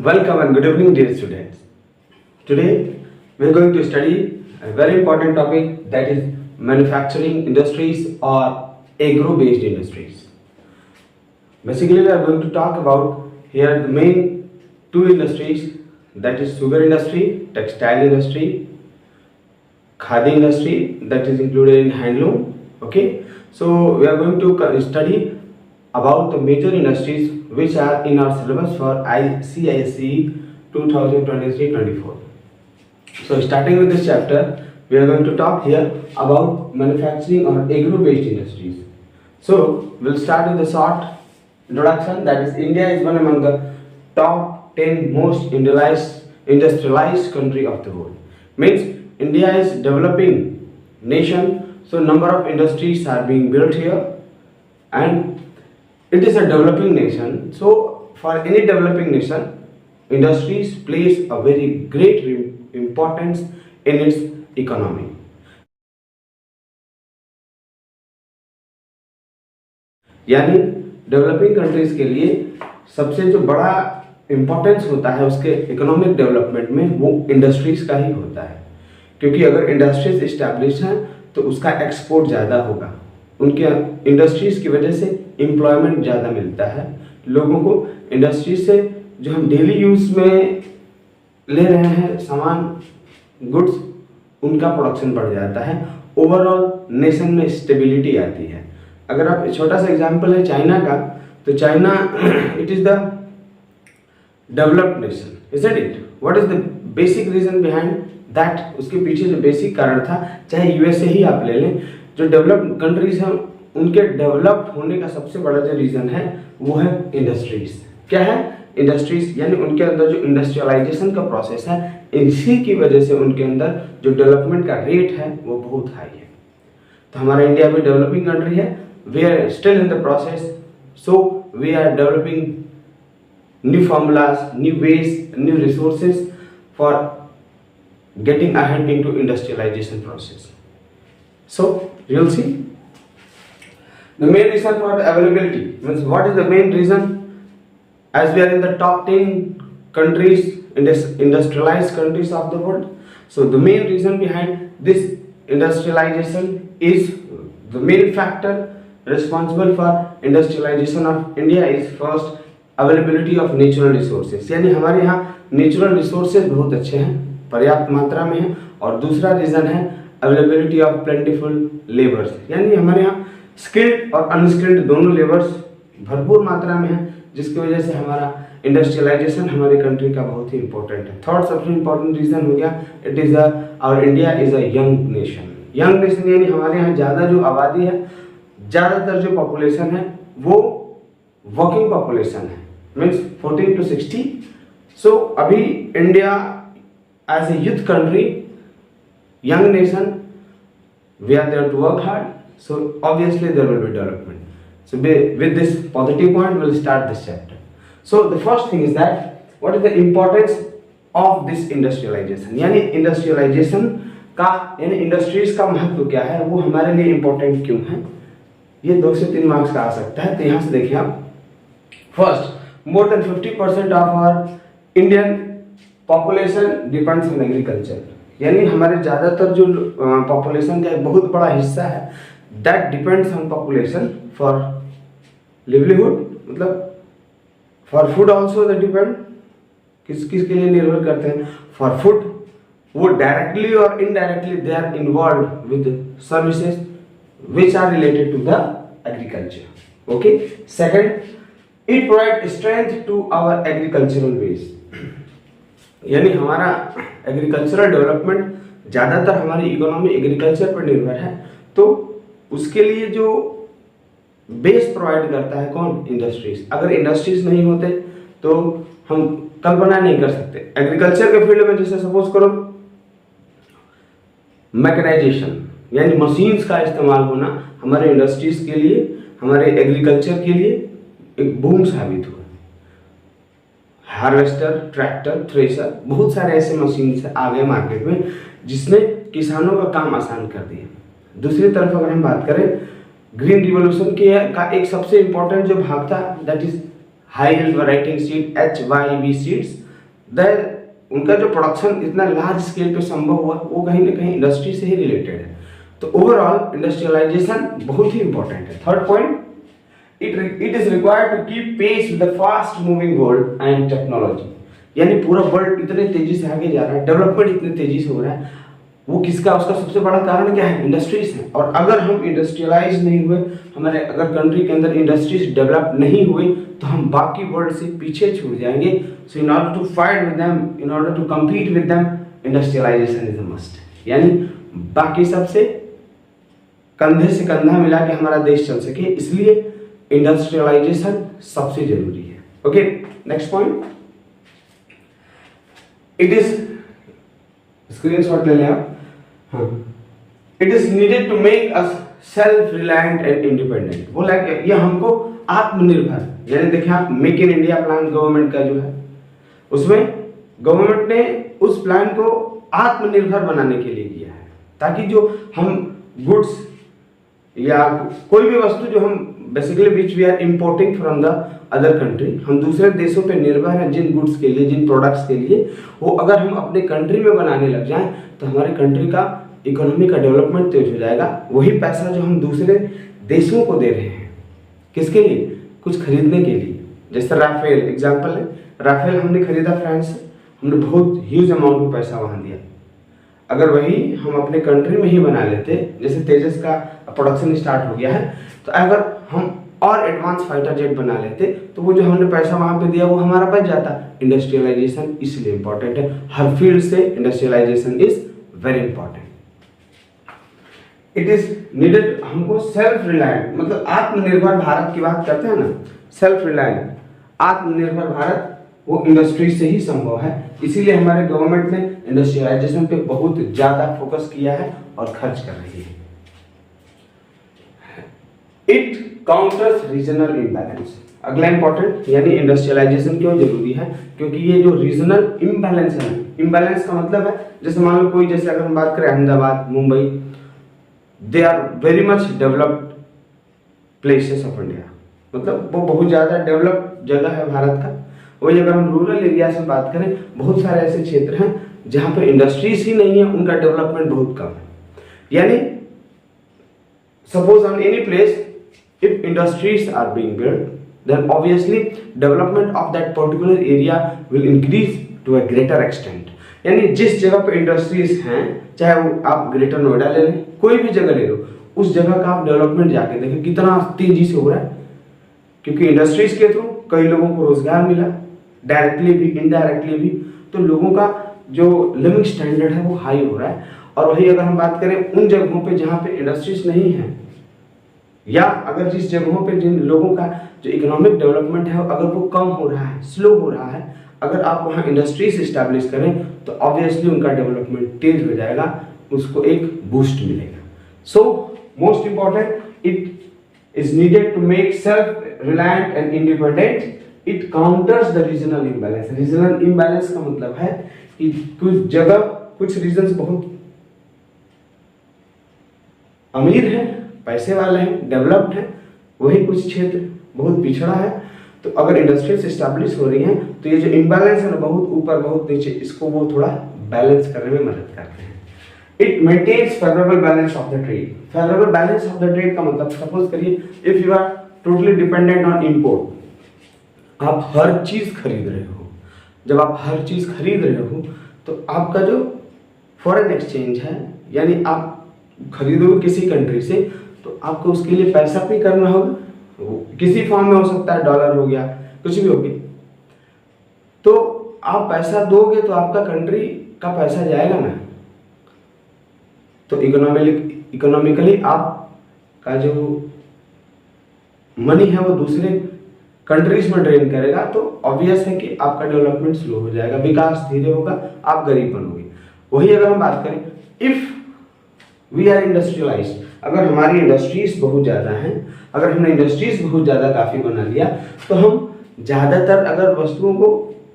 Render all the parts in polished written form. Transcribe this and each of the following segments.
Welcome and good evening, dear students. Today we are going to study a very important topic, that is manufacturing industries or agro-based industries. Basically, we are going to talk about here the main two industries, that is sugar industry, textile industry, khadi industry, that is included in handloom. Okay, so we are going to study about the major industries which are in our syllabus for CISE 2023-24. So starting with this chapter, we are going to talk here about manufacturing or agro-based industries. So we'll start with a short introduction, that is India is one among the top 10 most industrialized country of the world. Means India is developing nation, so number of industries are being built here, and it is a developing nation. So for any developing nation, industries plays a very great importance in its economy. यानी developing countries के लिए सबसे जो बड़ा importance होता है उसके economic development में, वो इंडस्ट्रीज का ही होता है, क्योंकि अगर इंडस्ट्रीज इस्टेब्लिश हैं तो उसका एक्सपोर्ट ज़्यादा होगा, उनके इंडस्ट्रीज की वजह से एम्प्लॉयमेंट ज़्यादा मिलता है लोगों को। इंडस्ट्रीज से जो हम डेली यूज़ में ले रहे हैं सामान, गुड्स, उनका प्रोडक्शन बढ़ जाता है, ओवरऑल नेशन में स्टेबिलिटी आती है। अगर आप छोटा सा एग्जांपल है चाइना का, तो China it is the developed nation, isn't it? What is the basic reason behind that? उसके पीछे जो बेसिक कारण था, चाहे यूएसए ही आप ले लें, जो डेवलप्ड कंट्रीज हैं उनके डेवलप्ड होने का सबसे बड़ा जो रीज़न है वो है इंडस्ट्रीज। क्या है? इंडस्ट्रीज, यानी उनके अंदर जो इंडस्ट्रियलाइजेशन का प्रोसेस है, इसी की वजह से उनके अंदर जो डेवलपमेंट का रेट है वो बहुत हाई है। तो हमारा इंडिया भी डेवलपिंग कंट्री है, we are still in the process, so we are developing new formulas, new ways, new resources for getting ahead into industrialization process. So you will see the main reason for the availability means, what is the main reason? As we are in the top 10 countries, industrialized countries of the world, so the main reason behind this industrialization is, the main factor responsible for industrialization of India is first availability of natural resources, यानी हमारे यहाँ natural resources बहुत अच्छे हैं, पर्याप्त मात्रा में है। और दूसरा रीज़न है अवेलेबिलिटी ऑफ प्लेंटीफुल लेबर्स, यानी हमारे यहाँ स्किल्ड और अनस्किल्ड दोनों लेबर्स भरपूर मात्रा में है, जिसकी वजह से हमारा इंडस्ट्रियलाइजेशन हमारे कंट्री का बहुत ही इंपॉर्टेंट है। थर्ड सबसे इंपॉर्टेंट रीज़न हो गया, it is our India is a young nation. Young nation यानी हमारे यहाँ ज़्यादा जो आबादी है, ज़्यादातर जो पॉपुलेशन है वो वर्किंग पॉपुलेशन है, मीन्स 14 to 60। सो अभी India as a youth country, young nation, we are there to work hard, so obviously there will be development. So with this positive point, we'll start this chapter. So the first thing is that, what is the importance of this industrialization? यानी industrialization का, यानी industries का महत्व क्या है, वो हमारे लिए इम्पोर्टेंट क्यों है? ये 2 से 3 मार्क्स का आ सकता है। तो यहाँ से देखिए आप, first, more than 50% of our Indian population depends on agriculture, यानी हमारे ज़्यादातर जो पॉपुलेशन का एक बहुत बड़ा हिस्सा है, that depends on population for livelihood, मतलब for food also that depend, किसके लिए निर्भर करते हैं? For food. वो डायरेक्टली और indirectly they are involved with services which are related to the agriculture. Okay. Second, it provide strength to our agricultural base, यानी हमारा एग्रीकल्चरल डेवलपमेंट, ज़्यादातर हमारी इकोनॉमी एग्रीकल्चर पर निर्भर है, तो उसके लिए जो बेस प्रोवाइड करता है कौन? इंडस्ट्रीज। अगर इंडस्ट्रीज नहीं होते तो हम कल्पना नहीं कर सकते। एग्रीकल्चर के फील्ड में जैसे सपोज करो मैकेनाइजेशन, यानी मशीन्स का इस्तेमाल होना हमारे इंडस्ट्रीज के लिए, हमारे एग्रीकल्चर के लिए एक बूम साबित हुआ। हार्वेस्टर, ट्रैक्टर, थ्रेशर, बहुत सारे ऐसे मशीन आ गए मार्केट में जिसने किसानों का काम आसान कर दिया। दूसरी तरफ अगर हम बात करें ग्रीन रिवॉल्यूशन का एक सबसे इंपॉर्टेंट जो भाग था, that is high yield variety seed HYV seeds, उनका जो प्रोडक्शन इतना लार्ज स्केल पे संभव हुआ वो कहीं ना कहीं इंडस्ट्री से ही रिलेटेड है। तो ओवरऑल इंडस्ट्रियलाइजेशन बहुत ही इंपॉर्टेंट है। Third point, it is required to keep pace with the fast moving world and technology. यानी पूरा वर्ल्ड इतने तेजी से आगे जा रहा है, डेवलपमेंट इतने तेजी से हो रहा है, वो किसका, उसका सबसे बड़ा कारण क्या है? इंडस्ट्रीज है। और अगर हम इंडस्ट्रियलाइज नहीं हुए, हमारे अगर कंट्री के अंदर इंडस्ट्रीज डेवलप नहीं हुई तो हम बाकी वर्ल्ड से पीछे छूट जाएंगे। So in order to fight with them, in order to compete with them, industrialisation is a must. यानी बाकी सबसे कंधे से कंधा मिला के हमारा देश चल सके, इसलिए इंडस्ट्रियलाइजेशन सबसे जरूरी है। Okay, next point, it is, screenshot ले लें आप। हाँ, it is needed to make us self reliant and independent. बोला कि ये हमको आत्मनिर्भर, यानी देखिए आप make in India plan government का जो है, उसमें गवर्नमेंट ने उस प्लान को आत्मनिर्भर बनाने के लिए किया है, ताकि जो हम गुड्स या कोई भी वस्तु जो हम basically which we are importing from the other country, हम दूसरे देशों पे निर्भर हैं जिन गुड्स के लिए, जिन प्रोडक्ट्स के लिए, वो अगर हम अपने कंट्री में बनाने लग जाएं तो हमारे कंट्री का इकोनॉमी का डेवलपमेंट तेज हो जाएगा। वही पैसा जो हम दूसरे देशों को दे रहे हैं, किसके लिए? कुछ खरीदने के लिए। जैसे राफेल एग्जाम्पल है, राफेल हमने खरीदा फ्रांस से, हमने बहुत ह्यूज अमाउंट में पैसा वहाँ दिया। अगर वही हम अपने कंट्री में ही बना लेते, जैसे तेजस का प्रोडक्शन स्टार्ट हो गया है, तो अगर हम और एडवांस फाइटर जेट बना लेते तो वो जो हमने पैसा वहाँ पे दिया वो हमारा बच जाता। इंडस्ट्रियलाइजेशन इसलिए इंपॉर्टेंट है, हर फील्ड से industrialisation is very important. It is needed, हमको सेल्फ रिलायंट, मतलब आत्मनिर्भर भारत की बात करते हैं ना, सेल्फ रिलायंट, आत्मनिर्भर भारत वो इंडस्ट्री से ही संभव है। इसीलिए हमारे गवर्नमेंट ने इंडस्ट्रियलाइजेशन पे बहुत ज्यादा फोकस किया है और खर्च कर रही है। It counters regional imbalance. अगला इंपॉर्टेंट, यानी इंडस्ट्रियलाइजेशन क्यों जरूरी है? क्योंकि ये जो रीजनल इम्बैलेंस है, इम्बैलेंस का मतलब है जैसे मान लो कोई, जैसे अगर हम बात करें Ahmedabad, Mumbai, they are very much developed places of India, मतलब वो बहुत ज़्यादा डेवलप्ड जगह है भारत का। वही अगर हम रूरल एरिया से बात करें, बहुत सारे ऐसे क्षेत्र हैं जहाँ पर इंडस्ट्रीज ही नहीं है, उनका डेवलपमेंट बहुत कम है। यानी suppose on any place if industries are being built, then obviously development of that particular area will increase to a greater extent। यानी जिस जगह पे इंडस्ट्रीज हैं, चाहे वो आप ग्रेटर नोएडा ले लें, कोई भी जगह ले लो, उस जगह का आप डेवलपमेंट जाके देखें कितना तेजी से हो रहा है, क्योंकि इंडस्ट्रीज के थ्रू कई लोगों को रोजगार मिला, डायरेक्टली भी इनडायरेक्टली भी, तो लोगों का जो लिविंग स्टैंडर्ड है वो हाई हो रहा है। और वही अगर हम बात करें उन जगहों पे जहाँ पे इंडस्ट्रीज नहीं है, या अगर जिस जगहों पे जिन लोगों का जो इकोनॉमिक डेवलपमेंट है अगर वो कम हो रहा है, स्लो हो रहा है, अगर आप वहाँ इंडस्ट्रीज इस्टेब्लिश करें तो ऑब्वियसली उनका डेवलपमेंट तेज हो जाएगा, उसको एक बूस्ट मिलेगा। So most important, it is needed to make self reliant and independent. It counters the regional imbalance. Regional imbalance का मतलब है कि कुछ जगह, कुछ रीजन्स बहुत अमीर हैं, पैसे वाले हैं, डेवलप्ड हैं, वही कुछ क्षेत्र बहुत पिछड़ा है। तो अगर इंडस्ट्रीज एस्टैब्लिश हो रही हैं तो ये जो इम्बैलेंस है ना, बहुत ऊपर बहुत नीचे, इसको वो थोड़ा बैलेंस करने में मदद करते हैं। It maintains favourable balance of the trade. Favourable balance of the trade का मतलब, सपोज करिए if you are totally dependent on import, आप हर चीज खरीद रहे हो, जब आप हर चीज खरीद रहे हो तो आपका जो फॉरेन एक्सचेंज है, यानी आप खरीदोगे किसी कंट्री से तो आपको उसके लिए पैसा पे करना होगा, किसी फॉर्म में हो सकता है, डॉलर हो गया, कुछ भी हो गया, तो आप पैसा दोगे तो आपका कंट्री का पैसा जाएगा ना, तो इकोनॉमिकली आपका जो मनी है वो दूसरे कंट्रीज में ड्रेन करेगा, तो ऑब्वियस है कि आपका डेवलपमेंट स्लो हो जाएगा, विकास धीरे होगा, आप गरीब बनोगे। वही अगर हम बात करें, इफ वी आर इंडस्ट्रियलाइज्ड, अगर हमारी इंडस्ट्रीज बहुत ज़्यादा हैं, अगर हमने इंडस्ट्रीज बहुत ज़्यादा काफ़ी बना लिया, तो हम ज़्यादातर अगर वस्तुओं को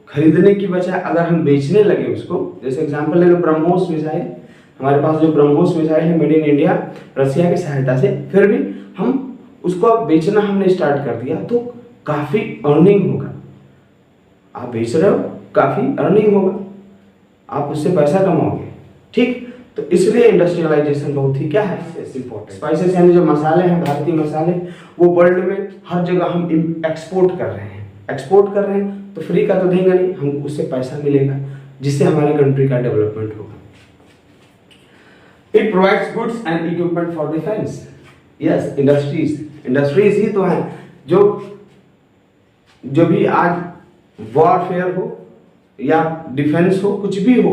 खरीदने की बजाय अगर हम बेचने लगे उसको, जैसे एग्जांपल ले लो ब्रह्मोस मिसाइल, हमारे पास जो ब्रह्मोस मिसाइल है मेड इन इंडिया रसिया की सहायता से, फिर भी हम उसको बेचना हमने स्टार्ट कर दिया तो काफ़ी अर्निंग होगा। आप बेच रहे हो काफ़ी अर्निंग होगा, आप उससे पैसा कमाओगे। ठीक, तो इसलिए इंडस्ट्रियलाइजेशन बहुत ही क्या है, इम्पोर्टेंट। स्पाइसेस यानी जो मसाले हैं, भारतीय मसाले, वो वर्ल्ड में हर जगह हम एक्सपोर्ट कर रहे हैं। एक्सपोर्ट कर रहे हैं तो फ्री का तो देंगे नहीं, हमको उससे पैसा मिलेगा जिससे हमारे कंट्री का डेवलपमेंट होगा। It provides goods and equipment for defence. Yes, industries ही तो हैं जो भी आज वॉरफेयर हो या डिफेंस हो, कुछ भी हो,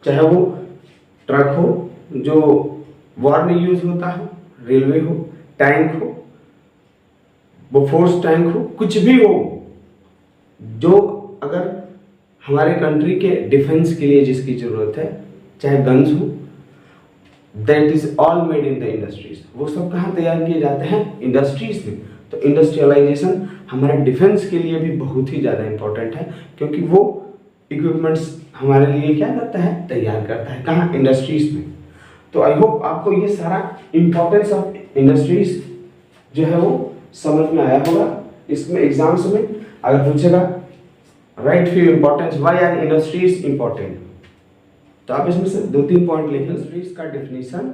चाहे वो ट्रक हो जो वॉर में यूज होता हो, रेलवे हो, टैंक हो, वो फोर्स टैंक हो, कुछ भी हो, जो अगर हमारे कंट्री के डिफेंस के लिए जिसकी जरूरत है, चाहे गन्स हो, that is all made in the industries. वो सब कहाँ तैयार किए जाते हैं, इंडस्ट्रीज में। तो इंडस्ट्रियलाइजेशन हमारे डिफेंस के लिए भी बहुत ही ज़्यादा इंपॉर्टेंट है, क्योंकि वो इक्विपमेंट्स हमारे लिए क्या करता है, तैयार करता है, कहाँ, इंडस्ट्रीज में। तो आई होप आपको ये सारा इंपॉर्टेंस ऑफ इंडस्ट्रीज जो है वो समझ में आया होगा। इसमें एग्जाम्स में अगर पूछेगा write few importance, why are industries important, तो आप इसमें से 2-3 पॉइंट लिखें। इंडस्ट्रीज का डेफिनेशन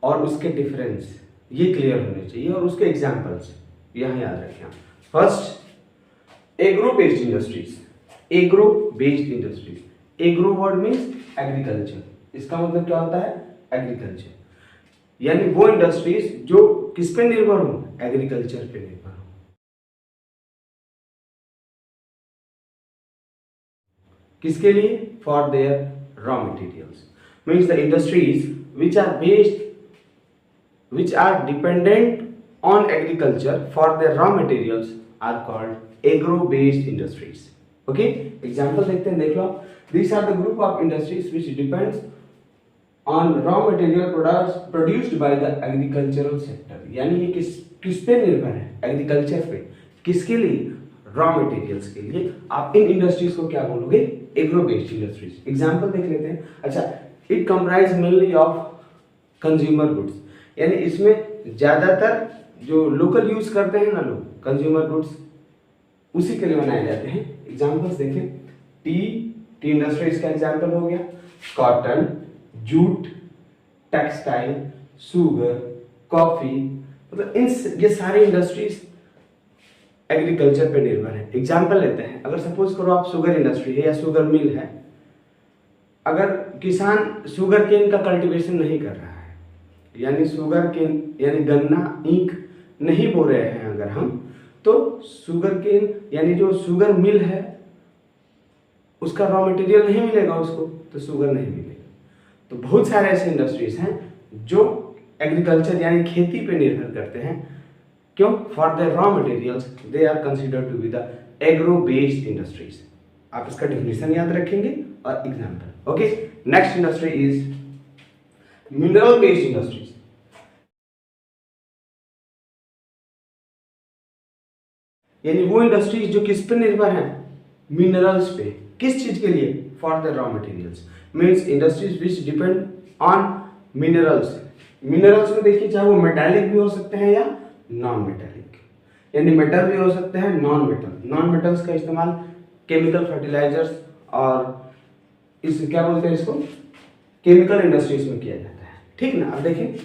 और उसके डिफरेंस ये क्लियर होने चाहिए, और उसके एग्जाम्पल्स यहाँ याद रखें। First, agro based industries. Agro based industries, agro word means agriculture, इसका मतलब क्या होता है, एग्रीकल्चर, यानी वो इंडस्ट्रीज जो किस पे निर्भर हो, एग्रीकल्चर पे निर्भर हो। किसके लिए, for their raw materials, means the industries which are dependent on agriculture for their raw materials are called agro based industries. Okay, example देखते हैं, देख लो। These are the group of industries which depends on raw material produced by the agricultural sector। यानी ये किस पे निर्भर है, agriculture पे। किसके लिए, रॉ मटेरियल्स के लिए। आप इन इंडस्ट्रीज को क्या बोलोगे, एग्रो बेस्ड इंडस्ट्रीज। एग्जांपल देख लेते हैं। अच्छा, it comprise mainly of consumer goods, यानी इसमें ज्यादातर जो लोकल यूज करते हैं ना लोग, कंज्यूमर गुड्स, उसी के लिए बनाए जाते हैं। एग्जांपल्स देखें, टी इंडस्ट्रीज का एग्जांपल हो गया, cotton, jute, textile, sugar, coffee, मतलब ये सारे इंडस्ट्रीज एग्रीकल्चर पे निर्भर है। एग्जांपल लेते हैं, अगर सपोज करो आप शुगर इंडस्ट्री है या शुगर मिल है, अगर किसान शुगर केन का कल्टीवेशन नहीं कर रहा है, यानी शुगर केन यानी गन्ना ईंख नहीं बो रहे हैं अगर हम, तो शुगर केन यानी जो शुगर मिल है उसका रॉ मटेरियल नहीं मिलेगा उसको, तो शुगर नहीं मिलेगा। तो बहुत सारे ऐसे इंडस्ट्रीज हैं जो एग्रीकल्चर यानी खेती पे निर्भर करते हैं। क्यों, for the raw materials they are considered to be the agro based industries. आप इसका डेफिनेशन याद रखेंगे और example. Okay, next industry is mineral based industries. यानी वो इंडस्ट्रीज जो किस पे निर्भर है, मिनरल्स पे। किस चीज के लिए, for the raw materials, means industries which depend on minerals. Minerals में देखिए, चाहे वो मेटालिक भी हो सकते हैं या नॉन मेटालिक, यानी मेटल भी हो सकते हैं, नॉन मेटल। नॉन मेटल्स का इस्तेमाल केमिकल फर्टिलाइजर्स और इस क्या बोलते हैं इसको, केमिकल इंडस्ट्रीज में किया जाता है। ठीक ना। अब देखिए,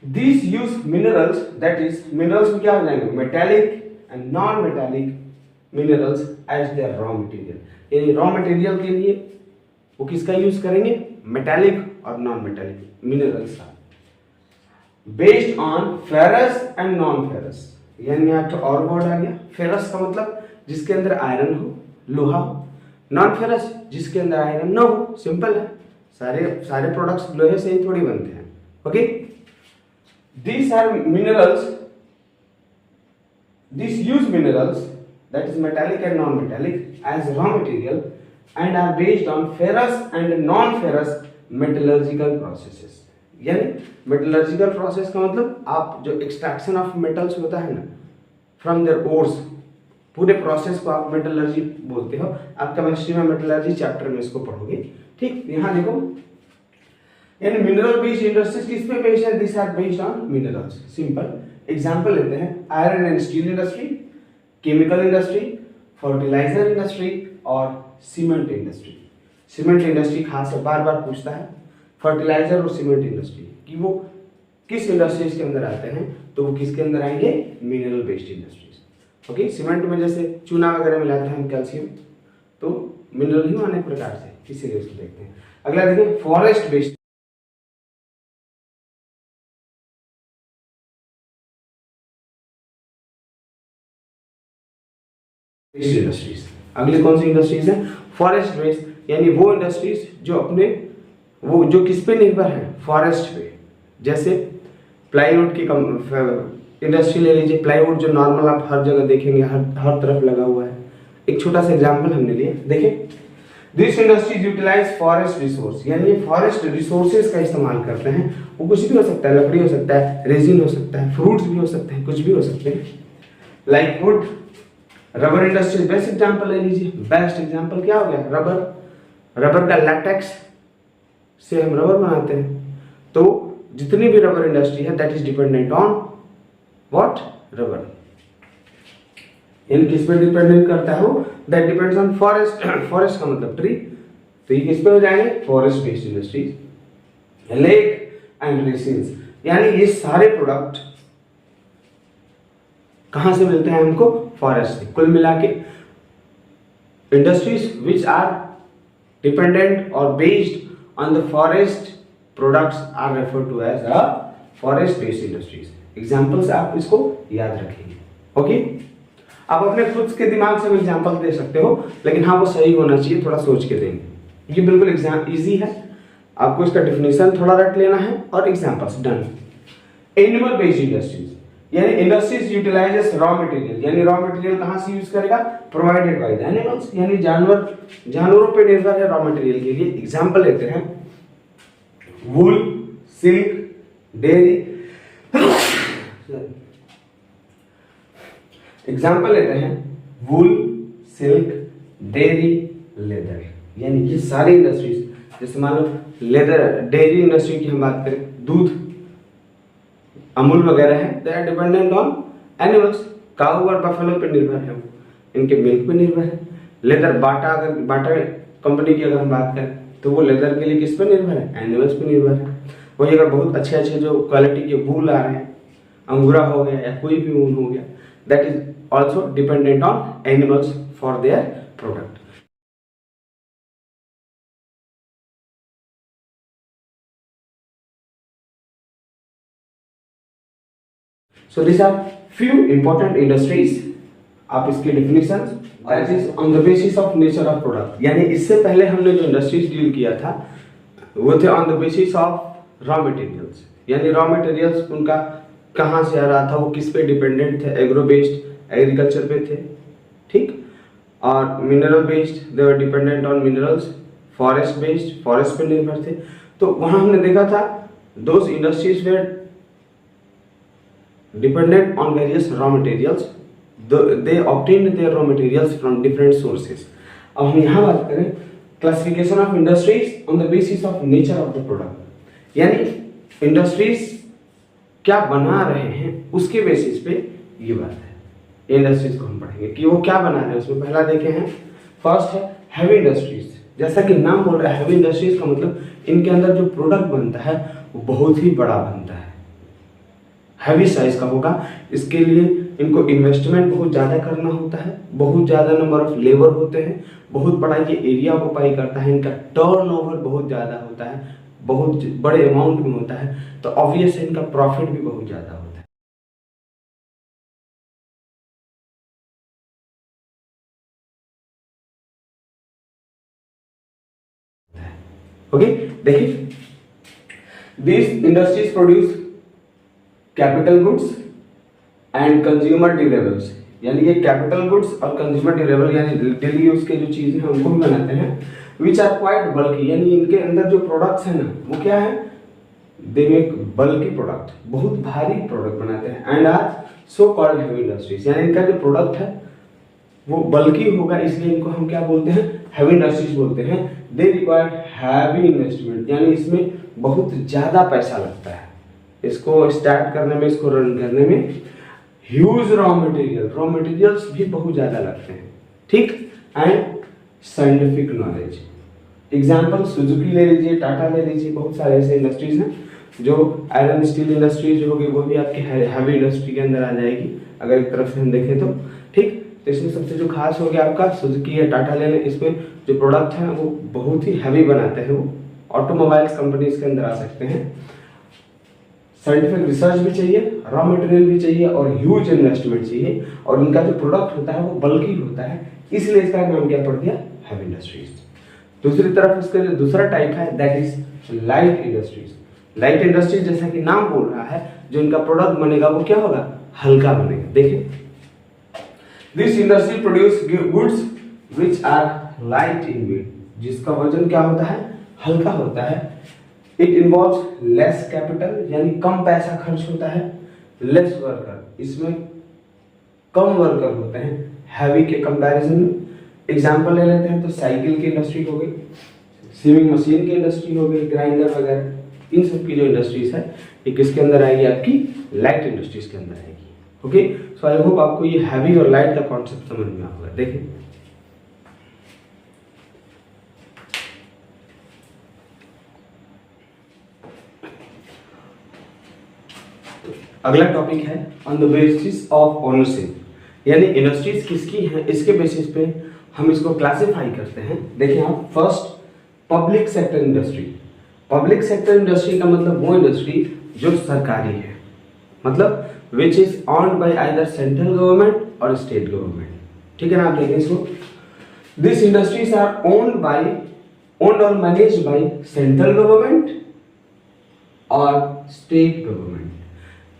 this use minerals, that is minerals में क्या हो जाएंगे, metallic and non metallic minerals as their raw material. यानी रॉ मटेरियल के लिए वो किसका यूज करेंगे, मेटालिक और नॉन मेटालिक मिनरल्स का, based on ferrous and non ferrous. यानी यहाँ तो और वर्ड आ गया, फेरस का मतलब जिसके अंदर आयरन हो, लोहा हो, नॉन फेरस जिसके अंदर आयरन न हो। सिंपल है, सारे प्रोडक्ट्स लोहे से ही थोड़ी बनते हैं। Okay, these are minerals, these use minerals that is metallic and non-metallic as raw material and are based on ferrous and non-ferrous metallurgical processes। यानी मेटलर्जिकल प्रोसेस का मतलब आप जो एक्सट्रैक्शन ऑफ मेटल्स होता है ना फ्रॉम देयर ओर्स, पूरे process को आप मेटलर्जी बोलते हो। आप केमिस्ट्री में मेटलर्जी चैप्टर में इसको पढ़ोगे। ठीक, यहाँ देखो, यानी मिनरल बेस्ड इंडस्ट्रीज किस पे बेस्ड है, this are based on minerals. Simple example लेते हैं, iron and steel industry, chemical industry, fertiliser industry, और सीमेंट इंडस्ट्री। सीमेंट इंडस्ट्री खास है, बार बार पूछता है फर्टिलाइजर और सीमेंट इंडस्ट्री कि वो किस इंडस्ट्रीज के अंदर आते हैं, तो वो किसके अंदर आएंगे, mineral based industries. Okay, cement में जैसे चूना वगैरह मिलाते हैं हम, कैल्शियम, तो मिनरल ही अनेक प्रकार से, इसीलिए उसको देखते हैं। अगला देखिए फॉरेस्ट बेस्ड इंडस्ट्रीज। अगली कौन सी इंडस्ट्रीज है, फॉरेस्ट बेस्ड, यानी वो इंडस्ट्रीज जो अपने वो जो किस पे निर्भर है, फॉरेस्ट पे। जैसे प्लाईवुड की इंडस्ट्री ले लीजिए, प्लाईवुड जो नॉर्मल आप हर जगह देखेंगे, हर तरफ लगा हुआ है। एक छोटा सा एग्जांपल हमने लिया, देखिए this industries utilise forest resource, यानी ये फॉरेस्ट रिसोर्सेज का इस्तेमाल करते हैं। वो कुछ भी हो सकता है, लकड़ी हो सकता है, रेजिन हो सकता है, फ्रूट्स भी हो सकते हैं, कुछ भी हो सकते हैं, like would. Rubber industry best example ले लीजिए, बेस्ट एग्जांपल क्या हो गया, रबर। रबर का लैटेक्स से हम रबर बनाते हैं। तो जितनी भी रबर इंडस्ट्री है that is dependent on what, rubber. इन किस पे डिपेंडेंट करता है वो, that depends on forest. Forest का मतलब ट्री, तो ये किस पे हो जाएंगे, forest based industries. Lac and resins, यानी ये सारे प्रोडक्ट कहां से मिलते हैं हमको, फॉरेस्ट से। कुल मिला के इंडस्ट्रीज विच आर डिपेंडेंट और based on the forest products are referred to as a forest based industries. Examples आप इसको याद रखेंगे। ओके, आप अपने खुद के दिमाग से भी एग्जांपल दे सकते हो, लेकिन हाँ वो सही होना चाहिए, थोड़ा सोच के देंगे। ये बिल्कुल एग्जाम इजी है, आपको इसका डेफिनेशन थोड़ा रट लेना है और examples. Done. Animal based industries, यानी इंडस्ट्रीज यूटिलाइजेस रॉ मटेरियल, यानी रॉ मटेरियल कहां से यूज करेगा, प्रोवाइडेड बाय द एनिमल्स, यानी जानवरों पे निर्भर है रॉ मटेरियल के लिए। एग्जांपल लेते हैं वूल, सिल्क, डेयरी। एग्जांपल लेते हैं वूल, सिल्क, डेयरी, लेदर, यानी ये सारी इंडस्ट्रीज। जैसे मान लो लेदर, डेयरी इंडस्ट्री की हम बात करें, दूध, अमूल वगैरह है, they are dependent on animals. Cow और बफेलो पे निर्भर है, इनके मिल्क पे निर्भर है। लेदर, बाटा कंपनी की अगर हम बात करें तो वो लेदर के लिए किस पे निर्भर है, एनिमल्स पे निर्भर है। वही अगर बहुत अच्छे अच्छे जो क्वालिटी के वूल आ रहे हैं, अंगूरा हो गया या कोई भी ऊन हो गया, that is also dependent on animals for their product. So these are few important industries। आप इसकी definition, that is on the basis of nature of product, यानी इससे पहले हमने जो इंडस्ट्रीज डील किया था वो थे on the basis of raw materials, यानी रॉ मटेरियल्स उनका कहाँ से आ रहा था, वो किस पे डिपेंडेंट थे, एग्रो बेस्ड एग्रीकल्चर पे थे, ठीक। और mineral based they were dependent on minerals, forest based forest पे निर्भर थे। तो वहां हमने देखा था those industries were dependent on various raw materials, they obtained their raw materials from different sources। अब हम यहाँ बात करें classification of industries on the basis of nature of the product, यानी इंडस्ट्रीज क्या बना रहे हैं उसके बेसिस पे ये बात है। इंडस्ट्रीज को हम पढ़ेंगे कि वो क्या बना रहे हैं। उसमें पहला देखे हैं, फर्स्ट है हैवी इंडस्ट्रीज। जैसा कि नाम बोल रहा है हैवी इंडस्ट्रीज का मतलब इनके अंदर जो प्रोडक्ट बनता है वो बहुत ही बड़ा बनता है, हैवी साइज का होगा। इसके लिए इनको इन्वेस्टमेंट बहुत ज़्यादा करना होता है, बहुत ज़्यादा नंबर ऑफ लेबर होते हैं, बहुत बड़ा ये एरिया ऑक्युपाई करता है, इनका टर्नओवर बहुत ज़्यादा होता है, बहुत बड़े अमाउंट में होता है, तो ऑब्वियस है इनका प्रॉफिट भी बहुत ज़्यादा होता है। ओके, देखिए these industries produce capital goods and consumer durables, यानी ये कैपिटल गुड्स और कंज्यूमर ड्यूरेबल यानी डेली यूज के जो चीजें हैं उनको भी बनाते हैं। विच आर क्वाइट बल्की, यानी इनके अंदर जो प्रोडक्ट्स हैं ना वो क्या है, दे मेक बल्की प्रोडक्ट, बहुत भारी प्रोडक्ट बनाते हैं। And are so called heavy industries, यानी इनका जो प्रोडक्ट है वो बल्की होगा, इसलिए इनको हम क्या बोलते हैं, हैवी इंडस्ट्रीज बोलते हैं। दे रिक्वायर हैवी इन्वेस्टमेंट, यानी इसमें बहुत ज्यादा पैसा लगता है, इसको स्टार्ट करने में, इसको रन करने में। ह्यूज रॉ मटेरियल्स भी बहुत ज्यादा लगते हैं, ठीक। And scientific knowledge. Example Suzuki ले लीजिए, टाटा ले लीजिए, बहुत सारे ऐसे इंडस्ट्रीज हैं जो आयरन स्टील इंडस्ट्रीज होगी वो भी आपकी हैवी इंडस्ट्री के अंदर आ जाएगी अगर एक तरफ से हम देखें तो। ठीक, तो इसमें सबसे जो खास हो गया आपका सुजुकी या टाटा ले लें, इसमें जो प्रोडक्ट है वो बहुत ही हैवी बनाते हैं, वो ऑटोमोबाइल्स कंपनीज के अंदर आ सकते हैं। साइंटिफिक रिसर्च भी चाहिए, रॉ मटेरियल भी चाहिए और ह्यूज इन्वेस्टमेंट चाहिए, और इनका जो प्रोडक्ट होता है वो बल्कि होता है, इसलिए इसका नाम क्या पड़ गया, हैवी इंडस्ट्रीज। दूसरी तरफ इसका जो दूसरा टाइप है that is light industries. Light industries जैसा कि नाम बोल रहा है, जो इनका प्रोडक्ट बनेगा वो क्या होगा, हल्का बनेगा। देखिए, this industry produce goods which are light in weight, जिसका वजन क्या होता है, हल्का होता है। इट इन्वॉल्व्स लेस कैपिटल, यानी कम पैसा खर्च होता है। लेस वर्कर, इसमें कम वर्कर होते हैं हैवी के कंपैरिजन में। एग्जांपल ले लेते हैं तो साइकिल की इंडस्ट्री हो गई, सीविंग मशीन की इंडस्ट्री हो गई, ग्राइंडर वगैरह, इन सब की जो इंडस्ट्रीज है ये किसके अंदर आएगी, आपकी लाइट इंडस्ट्रीज के अंदर आएगी। ओके, सो आई होप आपको ये हैवी और लाइट का कॉन्सेप्ट समझ में आ होगा। देखिए, अगला टॉपिक है on the basis of ownership, यानी इंडस्ट्रीज किसकी हैं इसके बेसिस पे हम इसको क्लासिफाई करते हैं। देखिए आप, first public sector industry. Public sector industry का मतलब वो इंडस्ट्री जो सरकारी है, मतलब which is owned bye either central government और स्टेट गवर्नमेंट। ठीक है ना, आप देखें इसको, दिस इंडस्ट्रीज आर ओन्ड और मैनेज्ड बाय सेंट्रल गवर्नमेंट और स्टेट गवर्नमेंट।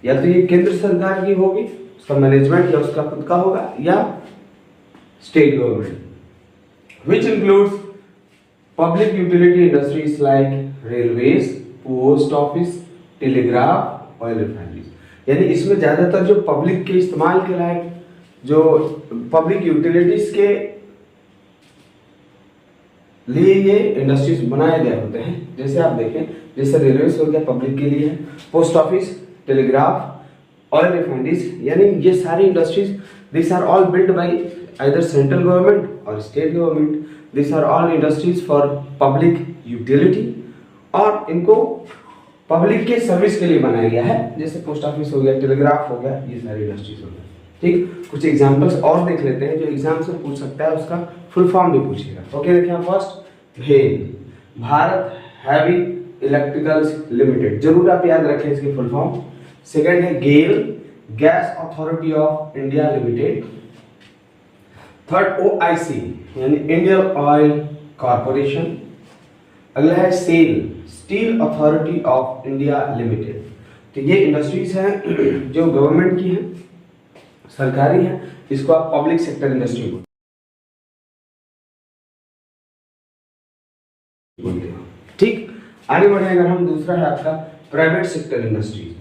या तो ये केंद्र सरकार की होगी, उसका मैनेजमेंट या उसका खुद का होगा, या state government, which includes public utility industries like railways, post office, telegraph, oil refineries। यानी इसमें ज्यादातर जो पब्लिक के इस्तेमाल के लायक जो पब्लिक यूटिलिटीज के लिए ये इंडस्ट्रीज बनाए गए होते हैं। जैसे आप देखें, जैसे रेलवेज हो गया पब्लिक के लिए, post office, telegraph, oil refineries, यानी ये सारी industries this are all build by either central government or state government. These are all industries for public utility, और इनको पब्लिक के सर्विस के लिए बनाया गया है। जैसे पोस्ट ऑफिस हो गया, टेलीग्राफ हो गया, ये सारी इंडस्ट्रीज हो गया। ठीक, कुछ एग्जांपल्स और देख लेते हैं जो एग्जाम से पूछ सकता है, उसका फुल फॉर्म भी पूछेगा। ओके, देखिए फर्स्ट भेल, भारत हैवी इलेक्ट्रिकल्स लिमिटेड, जरूर आप याद रखें इसकी फुल फॉर्म। सेकंड है GAIL, gas authority of India limited. Third OIC यानी इंडियन ऑयल कॉर्पोरेशन। अगला है SAIL, steel authority of India limited. तो ये इंडस्ट्रीज हैं जो गवर्नमेंट की हैं, सरकारी हैं, इसको आप पब्लिक सेक्टर इंडस्ट्री बोलते हैं। ठीक, आगे बढ़े अगर हम, दूसरा है आपका private sector industries.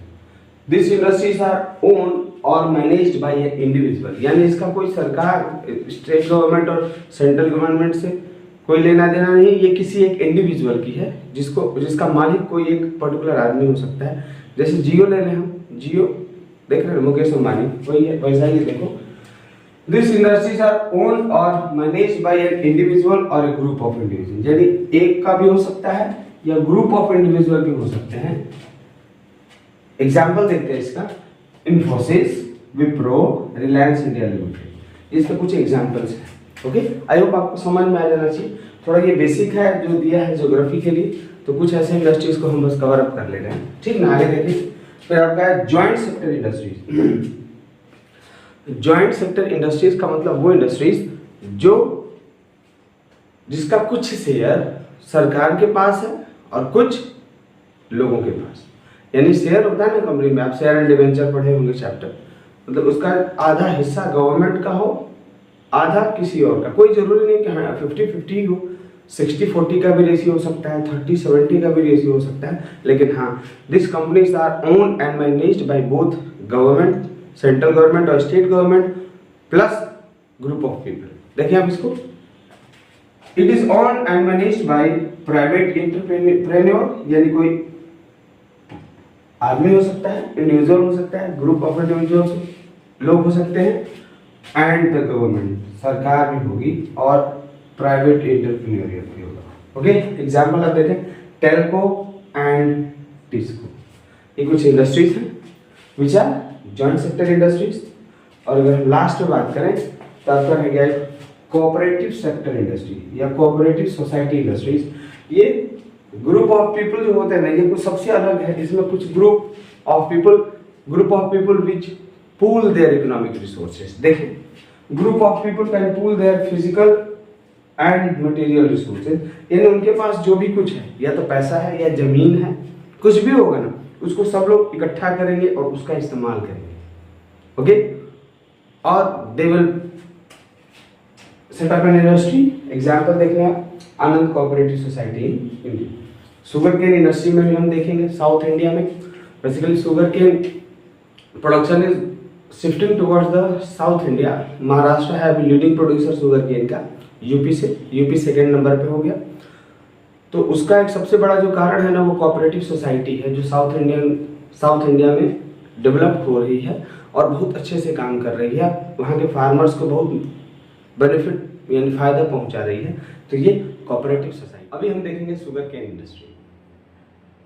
This industries our own और मैनेज्ड बाय ए इंडिविजुअल, यानी इसका कोई सरकार, स्टेट गवर्नमेंट और सेंट्रल गवर्नमेंट से कोई लेना देना नहीं, ये किसी एक इंडिविजुअल की है, जिसका मालिक कोई एक पर्टिकुलर आदमी हो सकता है। जैसे जियो ले लें हम, जियो देख रहे हैं मुकेश अंबानी, वही है, वैसा ही देखो। दिस इंडस्ट्रीज आर ओन और मैनेज्ड बाय एन इंडिविजुअल और ए ग्रुप ऑफ इंडिविजुअल, यानी एक का भी हो सकता है या ग्रुप ऑफ इंडिविजुअल भी हो सकते हैं। एग्जाम्पल देखते हैं इसका, इन्फोसिस, विप्रो, रिलायंस इंडिया लिमिटेड, इसके कुछ एग्जांपल्स हैं। ओके, आई होप आपको समझ में आ जाना चाहिए। थोड़ा ये बेसिक है जो दिया है ज्योग्राफी के लिए, तो कुछ ऐसे इंडस्ट्रीज को हम बस कवर अप कर ले रहे हैं। ठीक ना, आगे देखिए, फिर आपका है joint sector industries. Joint sector industries का मतलब वो इंडस्ट्रीज जिसका कुछ शेयर सरकार के पास है और कुछ लोगों के पास, यानी शेयर होता है ना कंपनी में, आप शेयर एंड डिवेंचर पढ़े होंगे चैप्टर, मतलब उसका आधा हिस्सा गवर्नमेंट का हो, आधा किसी और का। कोई जरूरी नहीं कि हाँ 50-50 हो, 60-40 का भी रेशियो हो सकता है, 30-70 का भी रेशियो हो सकता है, लेकिन हाँ, this companies are owned and managed by both government, central government और state government plus group of people. देखिए आप इसको, it is owned and managed by private entrepreneur, यानी कोई आदमी हो सकता है, इंडिविजुअल हो सकता है, ग्रुप ऑफ इंडिविजुअल्स लोग हो सकते हैं, एंड द गवर्नमेंट, सरकार भी होगी, और प्राइवेट एंटरप्रेन्योरियल भी होगा। ओके, एग्जाम्पल आप देखें, टेल्को एंड टिस्को, ये कुछ इंडस्ट्रीज हैं which are joint sector industries. और अगर लास्ट में बात करें तो आपका रह गया कोऑपरेटिव सेक्टर इंडस्ट्री या कोऑपरेटिव सोसाइटी इंडस्ट्रीज। ये ग्रुप ऑफ पीपल जो होते हैं ना, ये कुछ सबसे अलग है, इसमें कुछ group of people which pool their economic resources. देखिए, group of people can pool their physical and material resources, यानी उनके पास जो भी कुछ है, या तो पैसा है या जमीन है, कुछ भी होगा ना, उसको सब लोग इकट्ठा करेंगे और उसका इस्तेमाल करेंगे। ओके, और they will set up an industry. Example देखने आप, Anand cooperative society in India. Sugar cane industry में भी हम देखेंगे साउथ इंडिया में basically sugar cane production is shifting towards the south India. Maharashtra है लीडिंग प्रोड्यूसर शुगर केन का, यूपी सेकेंड नंबर पे हो गया। तो उसका एक सबसे बड़ा जो कारण है ना, वो कोऑपरेटिव सोसाइटी है जो साउथ इंडिया में डेवलप हो रही है और बहुत अच्छे से काम कर रही है, वहाँ के फार्मर्स को बहुत बेनिफिट यानी फायदा पहुँचा रही है। तो ये कोऑपरेटिव सोसाइटी। अभी हम देखेंगे शुगर केन इंडस्ट्री।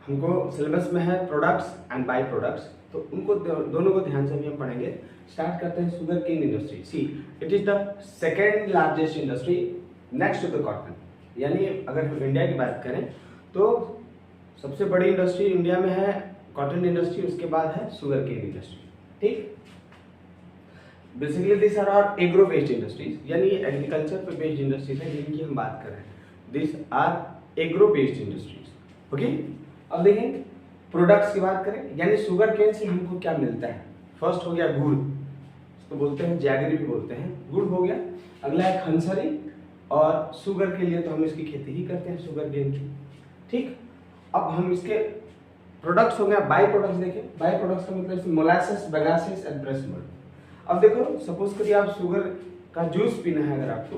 हमको सिलेबस में है प्रोडक्ट्स एंड बाई प्रोडक्ट्स, तो उनको दोनों को ध्यान से भी हम पढ़ेंगे। स्टार्ट करते हैं sugar cane industry. See, it is the second largest industry next to the cotton. यानी अगर हम इंडिया की बात करें तो सबसे बड़ी इंडस्ट्री इंडिया में है कॉटन इंडस्ट्री, उसके बाद है शुगर केन इंडस्ट्री। ठीक, basically this are are agro based industries, यानी एग्रीकल्चर पे बेस्ड इंडस्ट्रीज है जिनकी हम बात कर रहे हैं। This are agro based industries. Okay, अब देखें प्रोडक्ट्स की बात करें, यानी शुगर केन से हमको क्या मिलता है। फर्स्ट हो गया गुड़, इसको बोलते हैं जैगरी भी बोलते हैं, गुड़ हो गया। अगला है खनसरी, और शुगर के लिए तो हम इसकी खेती ही करते हैं शुगर केन की। ठीक, अब हम इसके प्रोडक्ट्स हो गया, बाई प्रोडक्ट्स देखें। बाई प्रोडक्ट्स का मतलब मोलासेस, बगासेस एंड ब्रेस्ट मिल्क। अब देखो, सपोज करिए आप शुगर का जूस पीना है अगर आपको,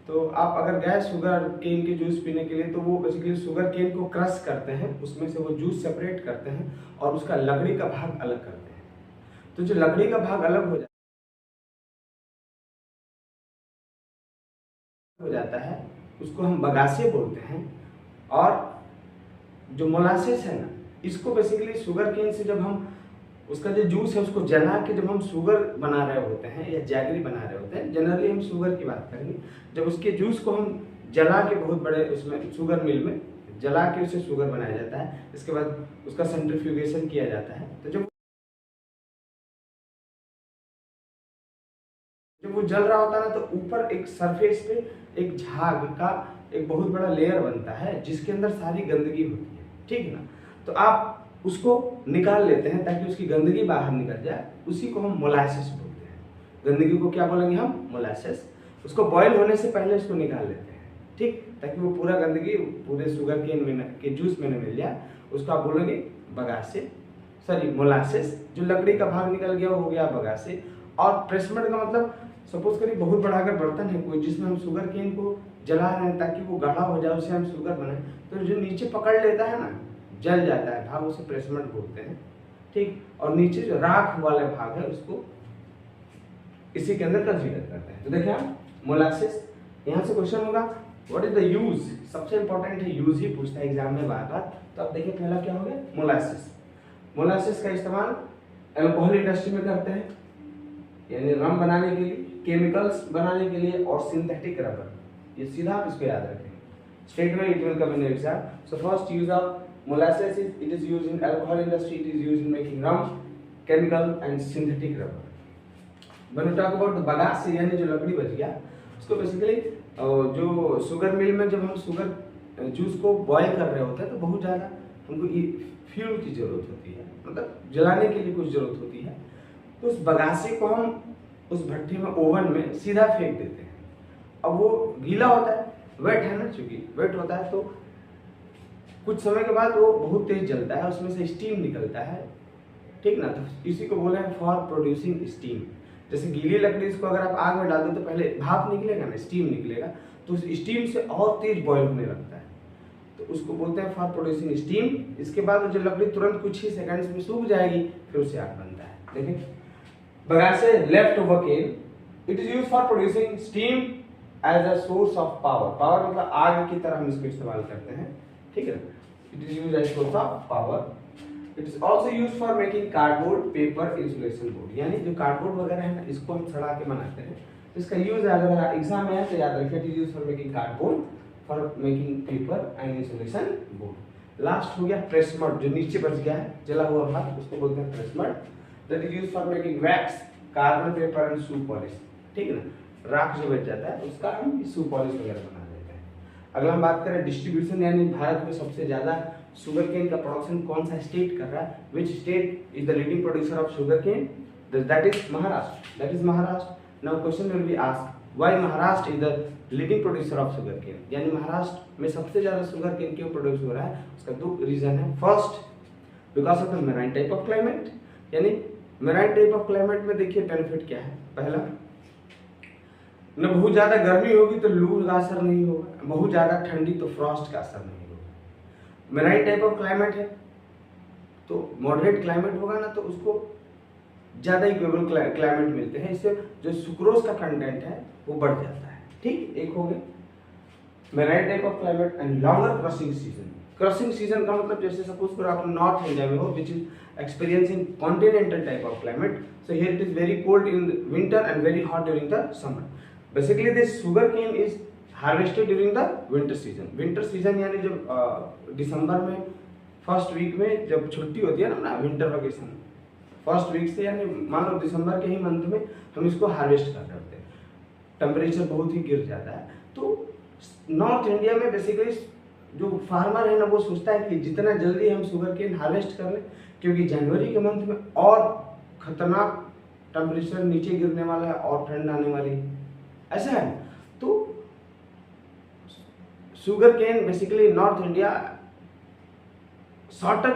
तो आप अगर गए शुगर केन के जूस पीने के लिए, तो वो बेसिकली शुगर केन को क्रश करते हैं, उसमें से वो जूस सेपरेट करते हैं और उसका लकड़ी का भाग अलग करते हैं। तो जो लकड़ी का भाग अलग हो जाता है उसको हम बगासे बोलते हैं। और जो मोलासेस है ना, इसको बेसिकली शुगर केन से जब हम उसका जो जूस है उसको जला के जब हम शुगर बना रहे होते हैं या जैगरी बना रहे होते हैं, जनरली हम शुगर की बात करेंगे, जब उसके जूस को हम जला के बहुत बड़े उसमें शुगर मिल में जला के उसे शुगर बनाया जाता है, इसके बाद उसका सेंट्रीफ्यूगेशन किया जाता है। तो जब वो जल रहा होता है ना, तो ऊपर एक सरफेस पे एक झाग का एक बहुत बड़ा लेयर बनता है जिसके अंदर सारी गंदगी होती है। ठीक है ना, तो आप उसको निकाल लेते हैं ताकि उसकी गंदगी बाहर निकल जाए, उसी को हम मोलासेस बोलते हैं। गंदगी को क्या बोलेंगे हम? मोलासेस। उसको बॉयल होने से पहले उसको निकाल लेते हैं, ठीक, ताकि वो पूरा गंदगी पूरे शुगर केन के जूस में न मिल जाए। उसको आप बोलेंगे बगासे, सॉरी मोलासेस। जो लकड़ी का भाग निकल गया वो हो गया बगासे। और प्रेसमेंट का मतलब सपोज करिए बहुत बड़ा अगर बर्तन है कोई जिसमें हम शुगर केन को जला रहे हैं ताकि वो गाढ़ा हो जाए, उसे हम शुगर बनाए, तो जो नीचे पकड़ लेता है ना, जल जाता है भाग, उसे प्रेसमेंट बोलते हैं। ठीक, और नीचे जो राख वाले भाग है उसको इसी के अंदर कंसीडर करते हैं। तो देखिए आप मोलासेस, यहाँ से क्वेश्चन होगा व्हाट इज द यूज, सबसे इंपॉर्टेंट है यूज ही पूछता है एग्जाम में बार बार। तो अब देखिए पहला क्या हो गया मोलासेस। मोलासेस का इस्तेमाल अल्कोहल इंडस्ट्री में करते हैं, यानी रम बनाने के लिए, केमिकल्स बनाने के लिए, और सिंथेटिक रबर। ये सीधा आप इसको याद रखें, straight away it will come in exam. So first use of molasses is it is used in alcohol industry, it is used in making rum, chemical and synthetic rubber. When we talk about the bagasse यानी जो लकड़ी बच गया, उसको basically जो sugar mill में जब हम शुगर जूस को बॉयल कर रहे होते हैं तो बहुत ज़्यादा हमको फ्यूल की ज़रूरत होती है, मतलब जलाने के लिए कुछ ज़रूरत होती है। तो उस बगासे को हम उस भट्टी में ओवन में सीधा फेंक देते हैं। अब वो गीला होता है, वेट है ना, चूंकि वेट होता है तो कुछ समय के बाद वो बहुत तेज जलता है, उसमें से स्टीम निकलता है। ठीक ना, तो इसी को बोले हैं फॉर प्रोड्यूसिंग स्टीम। जैसे गीली लकड़ी इसको अगर आप आग में डाल दो तो पहले भाप निकलेगा ना, स्टीम निकलेगा, तो उस स्टीम से और तेज बॉयल होने लगता है, तो उसको बोलते हैं फॉर प्रोड्यूसिंग स्टीम। इसके बाद जो लकड़ी तुरंत कुछ ही सेकंड्स में सूख जाएगी, फिर उसे आग बनता है। देखिए bagasse left over cane, it is used for producing steam as a source of power, power मतलब आग की तरह हम इसको इस्तेमाल करते हैं, ठीक है ना, it is used as source of power. It is also use for making cardboard, paper, insulation board, यानी जो कार्डबोर्ड वगैरह है ना इसको हम सड़ा के बनाते हैं, इसका यूज अगर एग्जाम में है तो याद रखिए, it is use for making cardboard, for making paper and insulation board. Last हो गया प्रेस मड, जो नीचे बच गया है जला हुआ भाग उसको बोलते हैं press mud, that is use for making wax, carbon paper and shoe polish, ठीक है ना, राख जो बच जाता है उसका हम शू पॉलिश वगैरह बना देते हैं। अगर हम बात करें डिस्ट्रीब्यूशन, यानी भारत में सबसे ज्यादा शुगर केन का प्रोडक्शन कौन सा स्टेट कर रहा है, which state is the leading producer of sugar cane, that is Maharashtra, that is Maharashtra. Now question will be asked why Maharashtra is the leading producer of sugar cane, यानी महाराष्ट्र में सबसे ज्यादा शुगर केन क्यों प्रोड्यूस हो रहा है, उसका दो रीजन है। First, because of the marine type of climate, यानी मेराइन टाइप ऑफ क्लाइमेट में देखिए बेनिफिट क्या है, पहला न बहुत ज्यादा गर्मी होगी तो लू का असर नहीं होगा, बहुत ज्यादा ठंडी तो फ्रॉस्ट का असर नहीं होगा। मेराइन टाइप ऑफ क्लाइमेट है तो मॉडरेट क्लाइमेट होगा ना तो उसको ज्यादा इक्वेबल क्लाइमेट मिलते हैं, इससे जो सुक्रोज का कंटेंट है वो बढ़ जाता है, ठीक, एक हो गया marine type of climate and longer crushing season. Crushing season का मतलब जैसे सपोज करो आप नॉर्थ इंडिया में हो which is experiencing continental type of climate, so here it is very cold in winter and very hot during the summer. Basically this sugar cane is harvested during the winter season. Winter season यानी जब दिसंबर में first week में जब छुट्टी होती है ना winter vacation, first week से यानी मान लो दिसंबर के ही मंथ में हम इसको हार्वेस्ट कर रहे होते हैं, टेम्परेचर बहुत ही गिर जाता है। तो नॉर्थ इंडिया में बेसिकली जो फार्मर है ना वो सोचता है कि जितना जल्दी हम शुगर केन हार्वेस्ट कर लें, क्योंकि जनवरी के मंथ में और खतरनाक टेम्परेचर नीचे गिरने वाला है और ठंड आने वाली है, ऐसा है। तो sugar cane basically north India shorter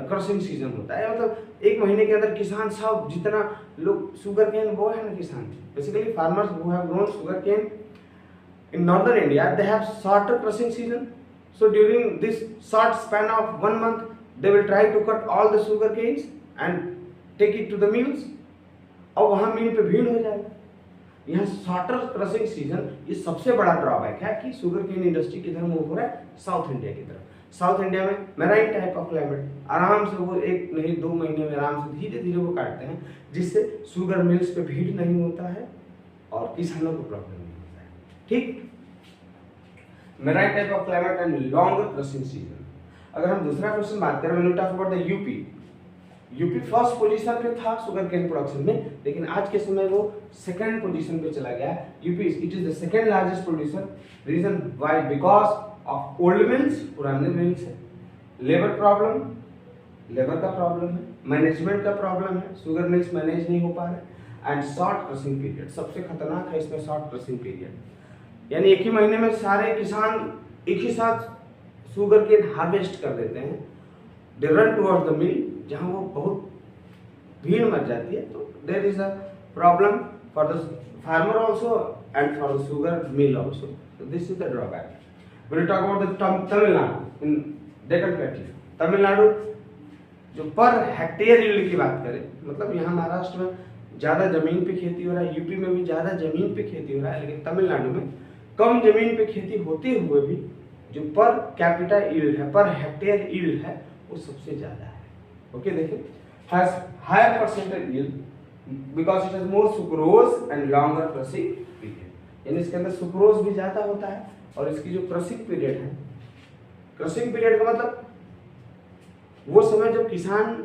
crushing season होता है, मतलब एक महीने के अंदर किसान सब जितना लोग शुगर केन वो है ना, किसान basically farmers who have grown sugar cane in northern India they have shorter crushing season, so during this short span of 1 month they will try to cut all the sugar canes and take it to the mills, और वहाँ मिल पे भीड़ हो जाएगा। यहाँ shorter crushing season ये सबसे बड़ा ड्रॉबैक है कि शुगर केन इंडस्ट्री किधर मूव हो रहा है, साउथ इंडिया की तरफ। साउथ इंडिया में मेराइन टाइप ऑफ क्लाइमेट, आराम से वो 1 नहीं 2 महीने में आराम से धीरे धीरे वो काटते हैं, जिससे शुगर मिल्स पे भीड़ नहीं होता है और किसानों को प्रॉब्लम नहीं होता है, ठीक। Marine type of climate and longer crushing season. अगर हम दूसरा क्वेश्चन बात करें, when we talk about the UP first position पे था शुगर केन प्रोडक्शन में, लेकिन आज के समय वो सेकंड पोजीशन पे चला गया। UP it is the second largest producer, reason why, because of old mills, पुराने मिल्स है, लेबर का प्रॉब्लम है, मैनेजमेंट का प्रॉब्लम है, शुगर मिल्स मैनेज नहीं हो पा रहे, एंड शॉर्ट क्रशिंग पीरियड सबसे खतरनाक है इसमें, शॉर्ट क्रशिंग पीरियड, यानी एक ही महीने में सारे किसान एक ही साथ शुगर केन हार्वेस्ट कर देते हैं, they run towards the mill, जहां वो बहुत भीड़ मच जाती है, तो there is a problem for the farmer also and for the sugar mill also, so this is the drawback. We'll talk about the Tamil Nadu in Deccan Plateau. Tamil Nadu जो per hectare yield की बात करें, मतलब यहाँ महाराष्ट्र में ज़्यादा जमीन पे खेती हो रहा है, यूपी में भी ज़्यादा जमीन पे खेती हो रहा है, लेकिन तमिलनाडु में कम जमीन पे खेती होते हुए भी जो पर कैपिटा यील्ड है, पर हेक्टेयर यील्ड है, वो सबसे ज़्यादा है। ओके, देखिए, has higher percentage yield because it has more sucrose and longer crushing period, यानी इसके अंदर सुक्रोज भी ज़्यादा होता है और इसकी जो क्रशिंग पीरियड है, क्रशिंग पीरियड का मतलब वो समय जब किसान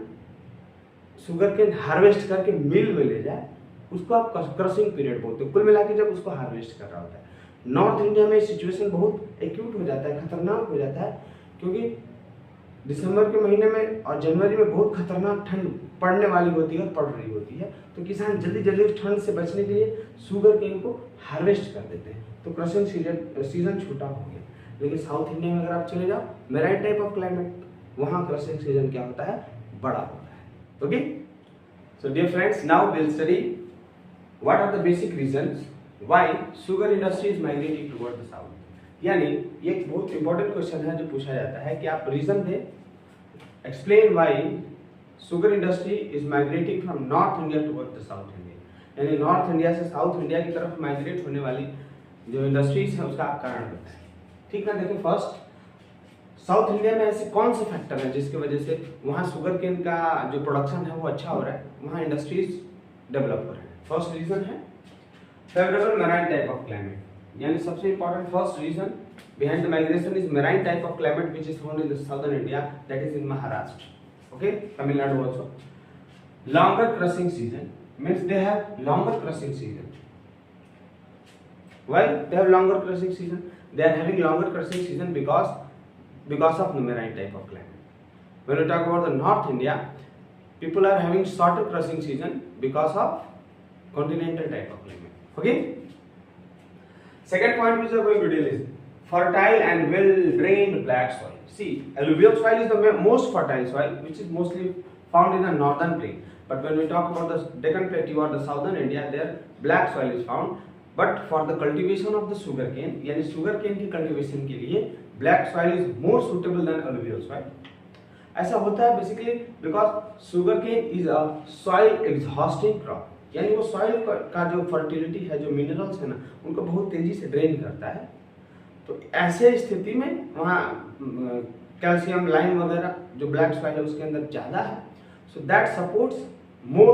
शुगर केन हार्वेस्ट करके मिल में ले जाए उसको आप क्रशिंग पीरियड बोलते हो, कुल मिला के जब उसको हार्वेस्ट कर रहा होता है। नॉर्थ इंडिया में सिचुएशन बहुत एक्यूट हो जाता है, खतरनाक हो जाता है, क्योंकि दिसंबर के महीने में और जनवरी में बहुत खतरनाक ठंड पड़ने वाली होती है और पड़ रही होती है, तो किसान जल्दी जल्दी उस ठंड से बचने के लिए शुगर केन को हार्वेस्ट कर देते हैं, तो क्रशिंग सीजन छोटा हो गया। लेकिन साउथ इंडिया में अगर आप चले जाओ, मेराइन टाइप ऑफ क्लाइमेट, वहाँ क्रशिंग सीजन क्या होता है, बड़ा होता है। Okay, so dear friends, now will study what are the basic reasons why sugar industry is migrating toward the south. यानी ये एक बहुत इंपॉर्टेंट क्वेश्चन है जो पूछा जाता है कि आप रीजन दें, explain why sugar industry is migrating from north India toward the south India, यानी नॉर्थ इंडिया से साउथ इंडिया की तरफ माइग्रेट होने वाली जो इंडस्ट्रीज है उसका कारण बताएं। ठीक ना। देखो फर्स्ट, साउथ इंडिया में ऐसे कौन से फैक्टर हैं जिसकी वजह से वहाँ शुगर केन का जो प्रोडक्शन है वो अच्छा हो रहा है, वहाँ इंडस्ट्रीज डेवलप हो रहे हैं। फर्स्ट रीजन है favourable marine type of climate, यानी सबसे important first reason behind the migration is marine type of climate which is found in the southern India, that is in Maharashtra. Okay, Tamil Nadu also. Longer crushing season means they have longer crushing season. Why they have longer crushing season? They are having longer crushing season because of the marine type of climate. When we talk about the North India, people are having shorter crushing season because of continental type of climate. Okay. Second point which we are going to deal is fertile and well-drained black soil. See, alluvial soil is the most fertile soil, which is mostly found in the northern plain. But when we talk about the Deccan Plateau or the southern India, there black soil is found. But for the cultivation of the sugarcane, यानी sugarcane की cultivation के लिए black soil is more suitable than alluvial soil. ऐसा होता है basically because sugarcane is a soil exhausting crop. यानी वो soil का जो fertility है, जो minerals है ना, उनको बहुत तेजी से drain करता है। तो ऐसे स्थिति में वहाँ कैल्शियम लाइम वगैरह जो ब्लैक सॉइल है उसके अंदर ज़्यादा है, so that supports more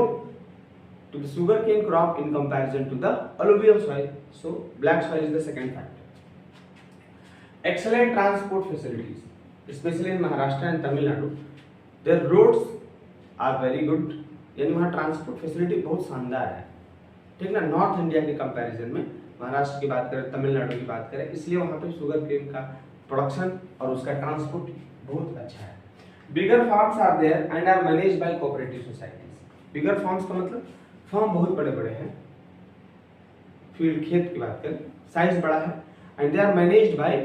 to the sugar cane crop in comparison to the alluvial soil, so black soil is the second factor. Excellent transport facilities specially in Maharashtra and Tamil Nadu, there roads are very good, यानी वहाँ transport facility बहुत शानदार है। ठीक ना। North India के comparison में महाराष्ट्र की बात करें, तमिलनाडु की बात करें, इसलिए वहाँ पे शुगर केन का प्रोडक्शन और उसका ट्रांसपोर्ट बहुत अच्छा है। Bigger farms are there and are managed by cooperative societies. Bigger farms का मतलब फार्म बहुत बड़े बड़े हैं, फील्ड खेत की बात करें, साइज बड़ा है, and they are managed by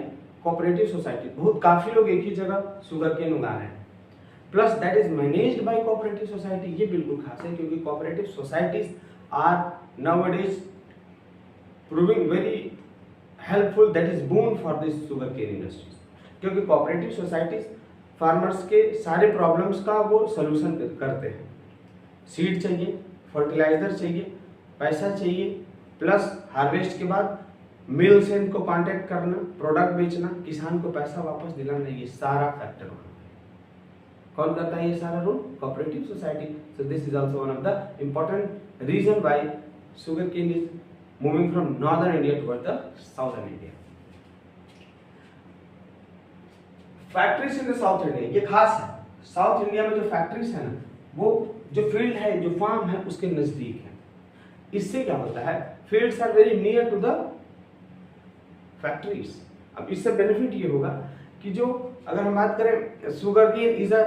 cooperative society. बहुत काफी लोग एक ही जगह शुगर केन उगा रहे हैं, plus that is managed by cooperative society. ये बिल्कुल खास है क्योंकि cooperative societies are nowadays proving very helpful, that is boon for this sugarcane industries, क्योंकि cooperative societies farmers के सारे problems का वो solution करते हैं। सीड चाहिए, फर्टिलाइजर चाहिए, पैसा चाहिए, प्लस हार्वेस्ट के बाद मिल से इनको कांटेक्ट करना, प्रोडक्ट बेचना, किसान को पैसा वापस दिलाना, ये सारा फैक्टर कौन करता है? ये सारा role cooperative society. So this is also one of the important reason why sugarcane is moving from northern India toward the southern India. Factories in the south India, ये खास है। साउथ इंडिया में जो फैक्ट्रीज है ना, वो जो field है, जो फार्म है, उसके नजदीक है। इससे क्या होता है? Fields are very near to the factories. अब इससे बेनिफिट ये होगा कि जो अगर हम बात करें, sugar cane is a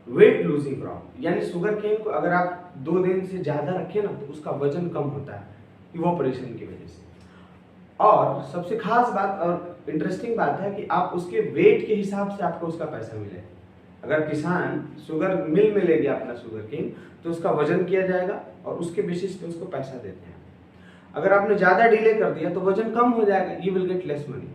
weight losing crop, यानी शुगर केन को अगर आप 2 दिन से ज्यादा रखें ना तो उसका वजन कम होता है इवोपरेशन की वजह से। और सबसे खास बात और इंटरेस्टिंग बात है कि आप उसके वेट के हिसाब से आपको उसका पैसा मिले। अगर किसान शुगर मिल में ले गया अपना शुगर केन तो उसका वजन किया जाएगा और उसके बेसिस पे उसको पैसा देते हैं। अगर आपने ज्यादा डिले कर दिया तो वजन कम हो जाएगा, you will get less money.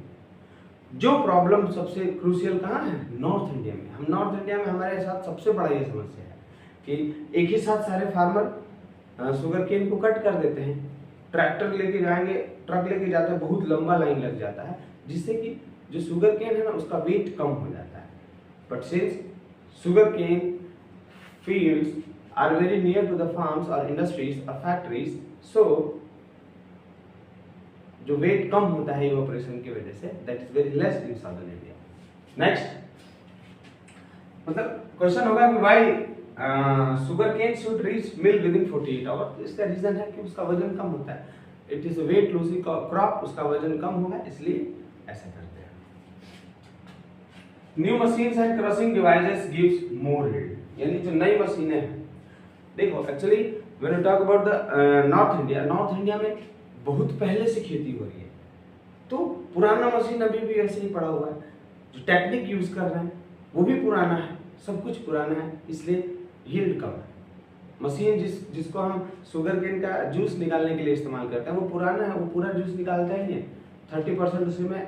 जो प्रॉब्लम सबसे क्रूशियल कहाँ है? नॉर्थ इंडिया में। हम नॉर्थ इंडिया में हमारे साथ सबसे बड़ा ये समस्या है कि एक ही साथ सारे फार्मर शुगर केन को कट कर देते हैं, ट्रैक्टर लेके जाएंगे, ट्रक लेके जाते हैं, बहुत लंबा लाइन लग जाता है, जिससे कि जो शुगर केन है ना उसका वेट कम हो जाता है। But since sugar cane fields are very near to the farms और इंडस्ट्रीज और फैक्ट्रीज, सो जो वेट कम होता है इवोपरेशन की वजह से, that is very less in southern India. Next, मतलब क्वेश्चन होगा कि why sugar cane should reach mill within 48 hour. इसका रीजन है कि उसका वजन कम होता है। It is weight losing crop, उसका वजन कम होगा, इसलिए ऐसा करते हैं। New machines and crushing devices gives more yield, यानी जो नई मशीनें हैं, देखो actually when you talk about the north India में बहुत पहले से खेती हो रही है, तो पुराना मशीन अभी भी ऐसे ही पड़ा हुआ है। जो टेक्निक यूज कर रहे हैं वो भी पुराना है, सब कुछ पुराना है, इसलिए यील्ड कम है। मशीन जिसको हम शुगर केन का जूस निकालने के लिए इस्तेमाल करते हैं वो पुराना है, वो पूरा जूस निकालता ही नहीं, 30% उसमें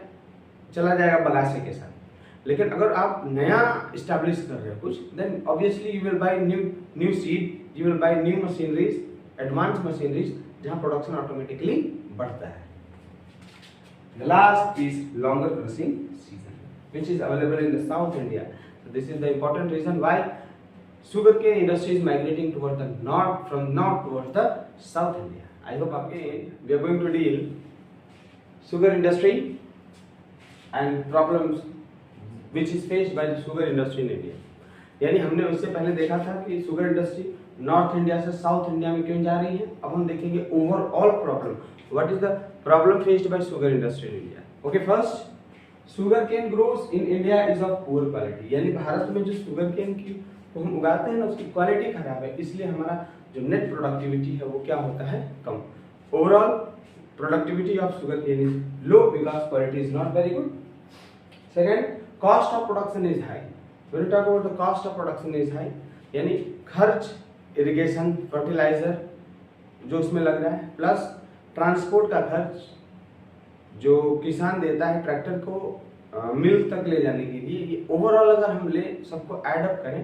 चला जाएगा बगासे के साथ। लेकिन अगर आप नया इस्टेब्लिश कर रहे हो कुछ, then obviously you will buy new seed, you will buy new machineries, advance machineries, जहां प्रोडक्शन ऑटोमेटिकली बढ़ता है। The last is longer crushing season, which is available in the South India. So this is the important reason why sugarcane industry is migrating toward the north, from north towards the South India. I hope again we are going to deal sugar industry and problems which is faced by the sugar industry in India. यानी हमने उससे पहले देखा था कि sugar industry north India से south India में क्यों जा रही है। अब हम देखेंगे overall problem, what is the problem faced by sugar industry in India. Okay, first sugar cane grows in India is of poor quality, यानी भारत में जो शुगर केन की को हम उगाते हैं ना उसकी क्वालिटी खराब है, इसलिए हमारा जो नेट प्रोडक्टिविटी है वो क्या होता है, कम। Overall productivity of sugar cane is low because quality is not very good. Second, cost of production is high. When we talk about the cost of production is high, यानी खर्च irrigation fertiliser जो उसमें लग रहा है, plus transport का खर्च जो किसान देता है ट्रैक्टर को मिल तक ले जाने के लिए, ये ओवरऑल अगर हम ले सबको एड अप करें,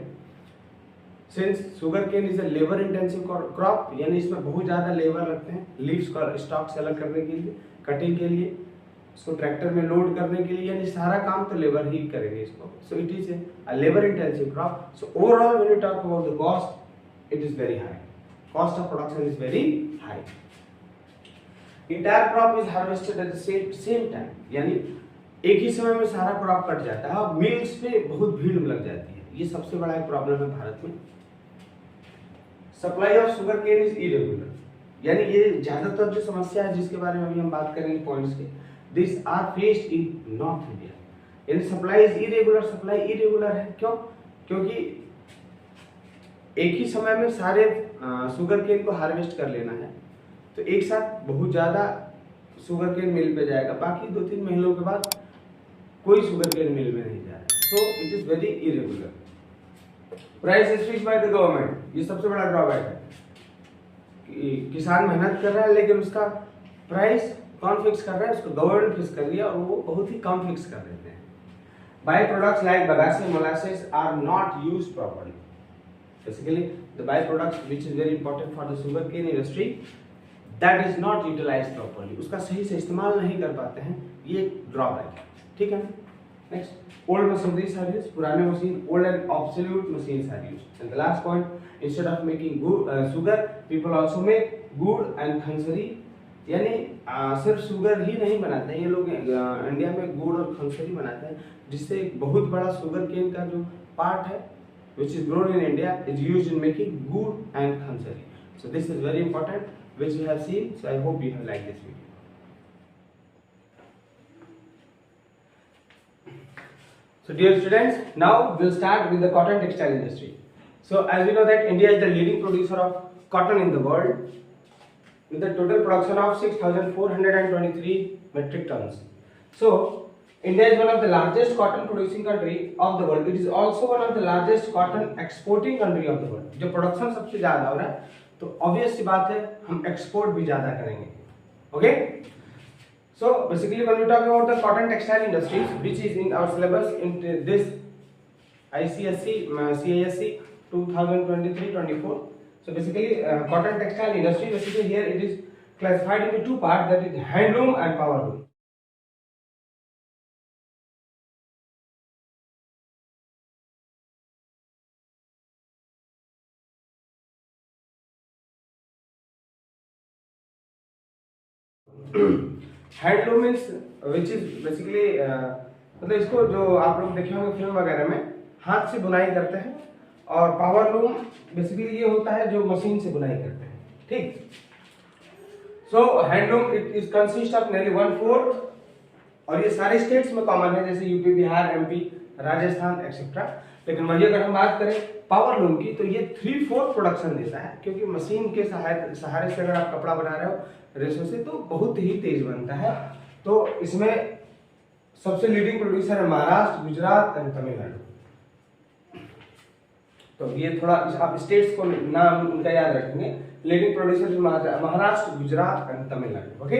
since sugar cane is a labour intensive crop, यानी इसमें बहुत ज़्यादा लेबर लगते हैं लीव्स का स्टॉक से अलग करने के लिए, कटिंग के लिए, इसको ट्रैक्टर में लोड करने के लिए, यानी सारा काम तो लेबर ही करेंगे इसको। So it is a labour intensive crop. So overall when you talk about the cost, it is very high, cost of production is very high. Entire crop is harvested at the same time, यानी एक ही समय में सारा crop cut जाता है और mills पे बहुत भीड़ लग जाती है, ये सबसे बड़ा एक प्रॉब्लम है भारत में। Supply of sugar cane is irregular, यानी ये ज्यादातर जो समस्या है जिसके बारे में अभी हम बात करेंगे पॉइंट्स के, this are faced in north India, यानी supply is irregular. Supply irregular है क्यों? क्योंकि एक ही समय में सारे शुगर केन को हार्वेस्ट कर लेना है, तो एक साथ बहुत ज़्यादा शुगर केन मिल पे जाएगा, बाकी 2-3 महीनों के बाद कोई शुगर केन मिल में नहीं जा रहा है, so it is very irregular. Price is fixed by the government, ये सबसे बड़ा ड्रॉबैक है कि किसान मेहनत कर रहा है लेकिन उसका प्राइस कौन फिक्स कर रहा है, उसको गवर्नमेंट फिक्स कर दिया और वो बहुत ही कम फिक्स कर देते हैं। By products like bagasse molasses are not used properly, basically the by products which is very important for the sugar cane industry that is not utilised properly, उसका सही से इस्तेमाल नहीं कर पाते हैं, ये ड्रॉबैक है। ठीक है, next, old machineries are used, पुराने machine, old and obsolete machines are used. And the last point, instead of making sugar people also make gur and khandsari, यानी सिर्फ शुगर ही नहीं बनाते हैं ये लोग, इंडिया में गुड़ और खंसरी बनाते हैं, जिससे एक बहुत बड़ा शुगर केन का जो पार्ट है which is grown in India is used in making gur and khansari. So this is very important which you have seen, so I hope you have liked this video. So dear students, now we'll start with the cotton textile industry. So as we know that India is the leading producer of cotton in the world with a total production of 6,423 metric tons. So India is one of the largest cotton producing country of the world. It is also one of the largest cotton exporting country of the world. जो production सबसे ज़्यादा हो रहा है तो obvious सी बात है हम एक्सपोर्ट भी ज़्यादा करेंगे। Okay, so basically when we talk about the cotton textile industries which is in our syllabus in this ICSE CISE 2023-24, so basically cotton textile industry, basically here it is classified into two parts, that is handloom and powerloom. Handloom means which is basically मतलब इसको जो आप लोग देखे होंगे film वगैरह में हाथ से बुनाई करते हैं, और पावरलूम बेसिकली ये होता है जो मशीन से बुनाई करते हैं। ठीक, so handloom it is consist of nearly 1/4, और ये सारे स्टेट्स में कॉमन है जैसे UP, Bihar, MP, Rajasthan etcetera. लेकिन वही अगर हम बात करें पावरलूम की तो ये 3/4 प्रोडक्शन देता है, क्योंकि मशीन के सहारे से अगर आप कपड़ा बना रहे हो रेशो से तो बहुत ही तेज बनता है। तो इसमें सबसे लीडिंग प्रोड्यूसर है महाराष्ट्र, गुजरात एंड तमिलनाडु। तो ये थोड़ा आप स्टेट्स को नाम उनका याद रखेंगे, leading producer Maharashtra, Gujarat and Tamil Nadu. Okay,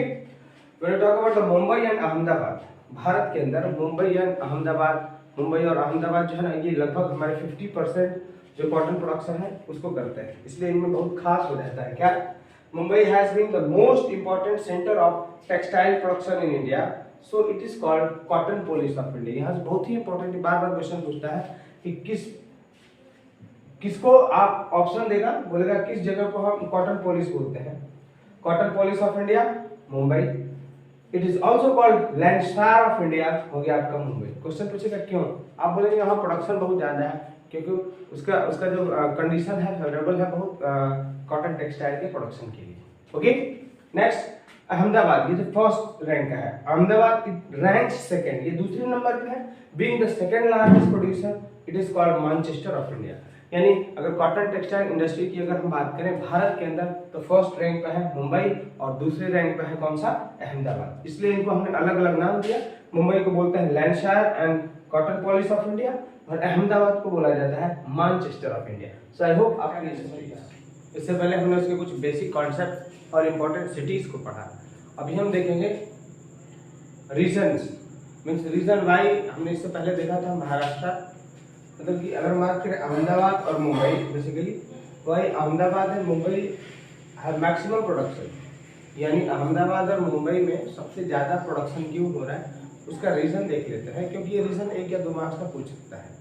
when we talk about the Mumbai and Ahmedabad, Bharat के अंदर मुंबई एंड अहमदाबाद, मुंबई और अहमदाबाद जो है ना ये लगभग हमारे 50% जो कॉटन प्रोडक्शन है उसको करते हैं, इसलिए इनमें बहुत खास हो जाता है। क्या Mumbai has been the most important center of textile production in India so it is called cotton polish of India. यहाँ से बहुत ही इंपॉर्टेंट बार बार क्वेश्चन पूछता है कि किसको आप ऑप्शन देगा, बोलेगा किस जगह को हम कॉटन पॉलिश बोलते हैं। Cottonopolis of India Mumbai. It is also called Lancashire of India, हो गया आपका मुंबई। क्वेश्चन पूछेगा क्यों, आप बोलेंगे यहाँ प्रोडक्शन बहुत ज्यादा है, क्योंकि उसका जो कंडीशन है फेवरेबल है बहुत कॉटन टेक्सटाइल के प्रोडक्शन के लिए। ओके, नेक्स्ट अहमदाबाद, ये जो फर्स्ट रैंक का है, अहमदाबाद रैंक सेकंड, ये दूसरे नंबर पे है। Being the second largest producer, it is called Manchester of India. यानी अगर कॉटन टेक्सटाइल इंडस्ट्री की अगर हम बात करें भारत के अंदर, तो फर्स्ट रैंक पे है मुंबई और दूसरे रैंक पे है कौन सा, अहमदाबाद। इसलिए इनको हमने अलग अलग नाम दिया। मुंबई को बोलते हैं Lancashire and cottonopolis of India, और अहमदाबाद को बोला जाता है Manchester of India. So I hope आपने इससे पहले हमने उसके कुछ बेसिक कॉन्सेप्ट और इम्पोर्टेंट सिटीज को पढ़ा। अभी हम देखेंगे रीजन्स, मीन्स रीजन वाई। हमने इससे पहले देखा था महाराष्ट्र, मतलब कि अगर बात करें अहमदाबाद और Mumbai, basically why Ahmedabad and Mumbai have maximum production, यानी अहमदाबाद और मुंबई में सबसे ज़्यादा प्रोडक्शन क्यों हो रहा है, उसका रीज़न देख लेते हैं। क्योंकि ये रीज़न 1 या 2 मार्क्स का पूछ सकता है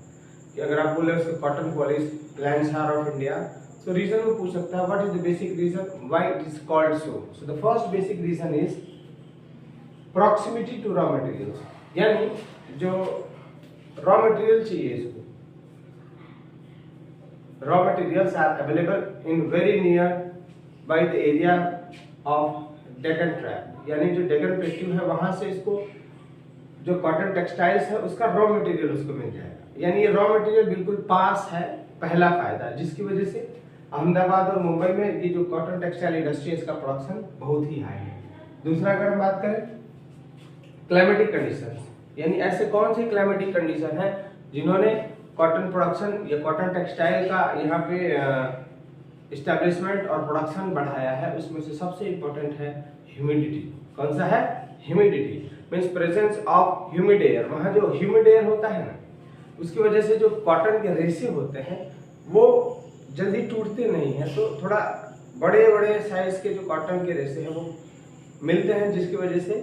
कि अगर आप बोले उसको cottonopolis Lancashire of India, so reason वो पूछ सकता है what is the basic reason why it is called so the first basic reason is proximity to raw materials, यानी जो raw material चाहिए इसको, raw materials are available in very near by the area of Deccan Tract, यानी जो Deccan plateau है वहां से इसको जो कॉटन टेक्सटाइल्स है उसका रॉ मटेरियल उसको मिल जाएगा। यानी ये रॉ मटेरियल बिल्कुल पास है, पहला फायदा, जिसकी वजह से अहमदाबाद और मुंबई में ये जो कॉटन टेक्सटाइल इंडस्ट्री है इसका प्रोडक्शन बहुत ही हाई है। दूसरा अगर हम बात करें क्लाइमेटिक कंडीशन, यानी ऐसे कौन से क्लाइमेटिक कंडीशन है जिन्होंने कॉटन प्रोडक्शन या कॉटन टेक्सटाइल का यहाँ पे इस्टेब्लिशमेंट और प्रोडक्शन बढ़ाया है, उसमें से सबसे इम्पोर्टेंट है ह्यूमिडिटी। कौन सा है, humidity means presence of humid air. वहाँ जो ह्यूमिड एयर होता है ना, उसकी वजह से जो कॉटन के रेशे होते हैं वो जल्दी टूटते नहीं हैं, तो थोड़ा बड़े बड़े साइज के जो कॉटन के रेशे हैं वो मिलते हैं, जिसकी वजह से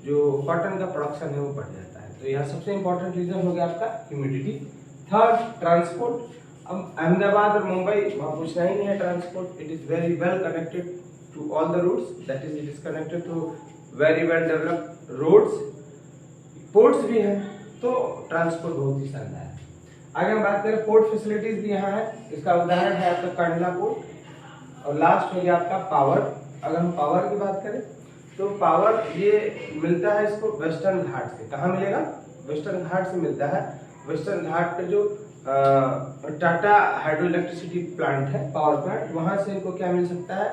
जो कॉटन का प्रोडक्शन है वो बढ़ जाता है। तो यहाँ सबसे इंपॉर्टेंट रीजन हो गया आपका ह्यूमिडिटी। Third transport. अब अहमदाबाद और मुंबई वहाँ पूछना ही नहीं है transport, it is very well connected to all the routes, that is it is connected to very well developed roads, ports भी हैं, तो ट्रांसपोर्ट बहुत ही शानदार है। आगे हम बात करें पोर्ट फैसिलिटीज भी यहाँ है, इसका उदाहरण है आपका कंडला पोर्ट। और लास्ट हो गया आपका पावर। अगर हम पावर की बात करें तो पावर ये मिलता है इसको वेस्टर्न घाट से। कहाँ मिलेगा, वेस्टर्न घाट से मिलता है। वेस्टर्न घाट पे जो टाटा हाइड्रो इलेक्ट्रिसिटी प्लांट है, पावर प्लांट, वहाँ से इनको क्या मिल सकता है,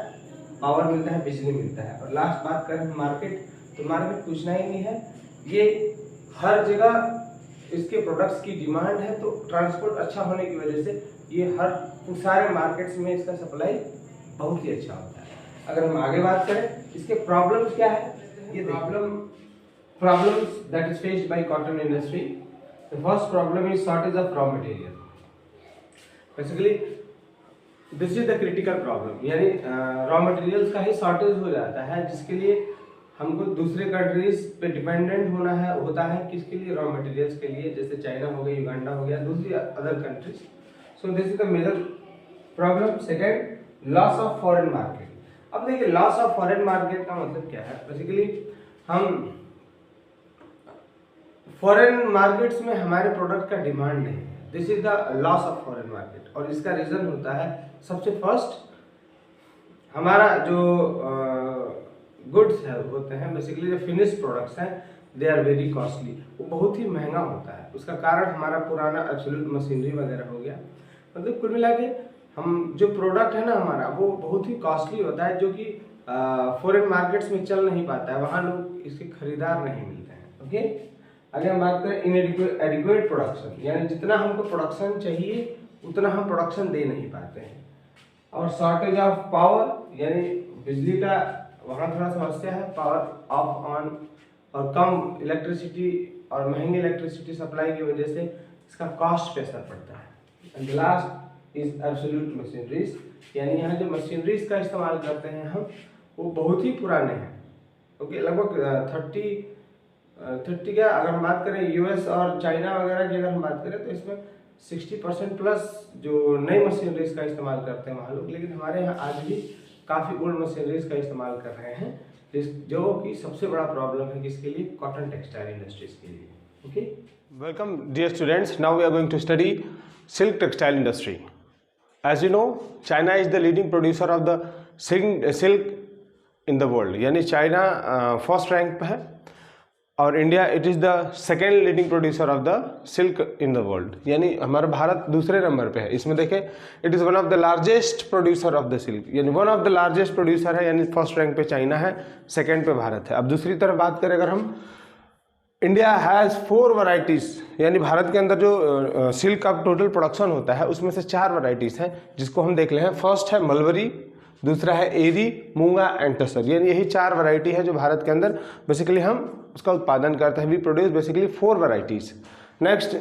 पावर मिलता है, बिजली मिलता है। और लास्ट बात करें मार्केट, तो मार्केट पूछना ही नहीं है, ये हर जगह इसके प्रोडक्ट्स की डिमांड है, तो ट्रांसपोर्ट अच्छा होने की वजह से ये हर सारे मार्केट्स में इसका सप्लाई बहुत ही अच्छा होता है। अगर हम आगे बात करें इसके प्रॉब्लम्स क्या है, ये problems that is faced by cotton industry. The first problem is shortage of raw material. Basically this is the critical problem, यानी रॉ मटेरियल्स का ही शॉर्टेज हो जाता है, जिसके लिए हमको दूसरे कंट्रीज पे डिपेंडेंट होता है किसके लिए, रॉ मटेरियल्स के लिए, जैसे चाइना हो गया, युगांडा हो गया, दूसरी other countries. So this is the major problem. Second, loss of foreign market. अब देखिए लॉस ऑफ फॉरेन मार्केट का मतलब क्या है, बेसिकली हम फॉरेन मार्केट्स में हमारे प्रोडक्ट का डिमांड नहीं है, this is the loss of foreign market. और इसका रीजन होता है सबसे फर्स्ट, हमारा जो गुड्स है होते हैं, बेसिकली जो फिनिश प्रोडक्ट्स हैं, दे आर वेरी कॉस्टली, वो बहुत ही महंगा होता है। उसका कारण हमारा पुराना एब्सोल्यूट मशीनरी वगैरह हो गया। मतलब कुल मिला के हम जो प्रोडक्ट है ना हमारा, वो बहुत ही कॉस्टली होता है, जो कि फॉरेन मार्केट्स में चल नहीं पाता है, वहाँ लोग इसके खरीदार नहीं मिलते हैं। ओके, अगर हम बात करें इनएडिक्वेट प्रोडक्शन, यानी जितना हमको प्रोडक्शन चाहिए उतना हम प्रोडक्शन दे नहीं पाते हैं। और शॉर्टेज ऑफ पावर, यानी बिजली का वहाँ थोड़ा समस्या है, पावर ऑफ ऑन, और कम इलेक्ट्रिसिटी और महंगी इलेक्ट्रिसिटी सप्लाई की वजह से इसका कॉस्ट पे असर पड़ता है। And last is absolute machineries, यानी यहाँ जो मशीनरीज का इस्तेमाल करते हैं हम, वो बहुत ही पुराने हैं। ओके, लगभग 30 क्या, अगर हम बात करें यूएस और चाइना वगैरह की, अगर हम बात करें तो इसमें 60% प्लस जो नई मशीनरीज का इस्तेमाल करते हैं वहाँ लोग, लेकिन हमारे यहाँ आज भी काफ़ी ओल्ड मशीनरीज का इस्तेमाल कर रहे हैं, जो कि सबसे बड़ा प्रॉब्लम है किसके लिए, कॉटन टेक्सटाइल इंडस्ट्रीज के लिए। Okay, welcome dear students, now we are going to study silk textile industry. As you know, China is the leading producer of the silk in the world, यानी China first rank पे है और India it is the second leading producer of the silk in the world, यानी हमारा भारत दूसरे number पे है। इसमें देखें, it is one of the largest producer of the silk, यानी one of the largest producer है, यानी फर्स्ट रैंक पे चाइना है, सेकेंड पे भारत है। अब दूसरी तरफ बात करें अगर हम, इंडिया हैज़ 4 वैरायटीज़, यानी भारत के अंदर जो सिल्क का टोटल प्रोडक्शन होता है उसमें से 4 वैरायटीज़ हैं जिसको हम देख ले हैं। फर्स्ट है मलबरी, दूसरा है एरी, मूंगा एंड टसर, यानी यही 4 वैरायटी है जो भारत के अंदर बेसिकली हम उसका उत्पादन करते हैं। We produce basically 4 varieties. Next,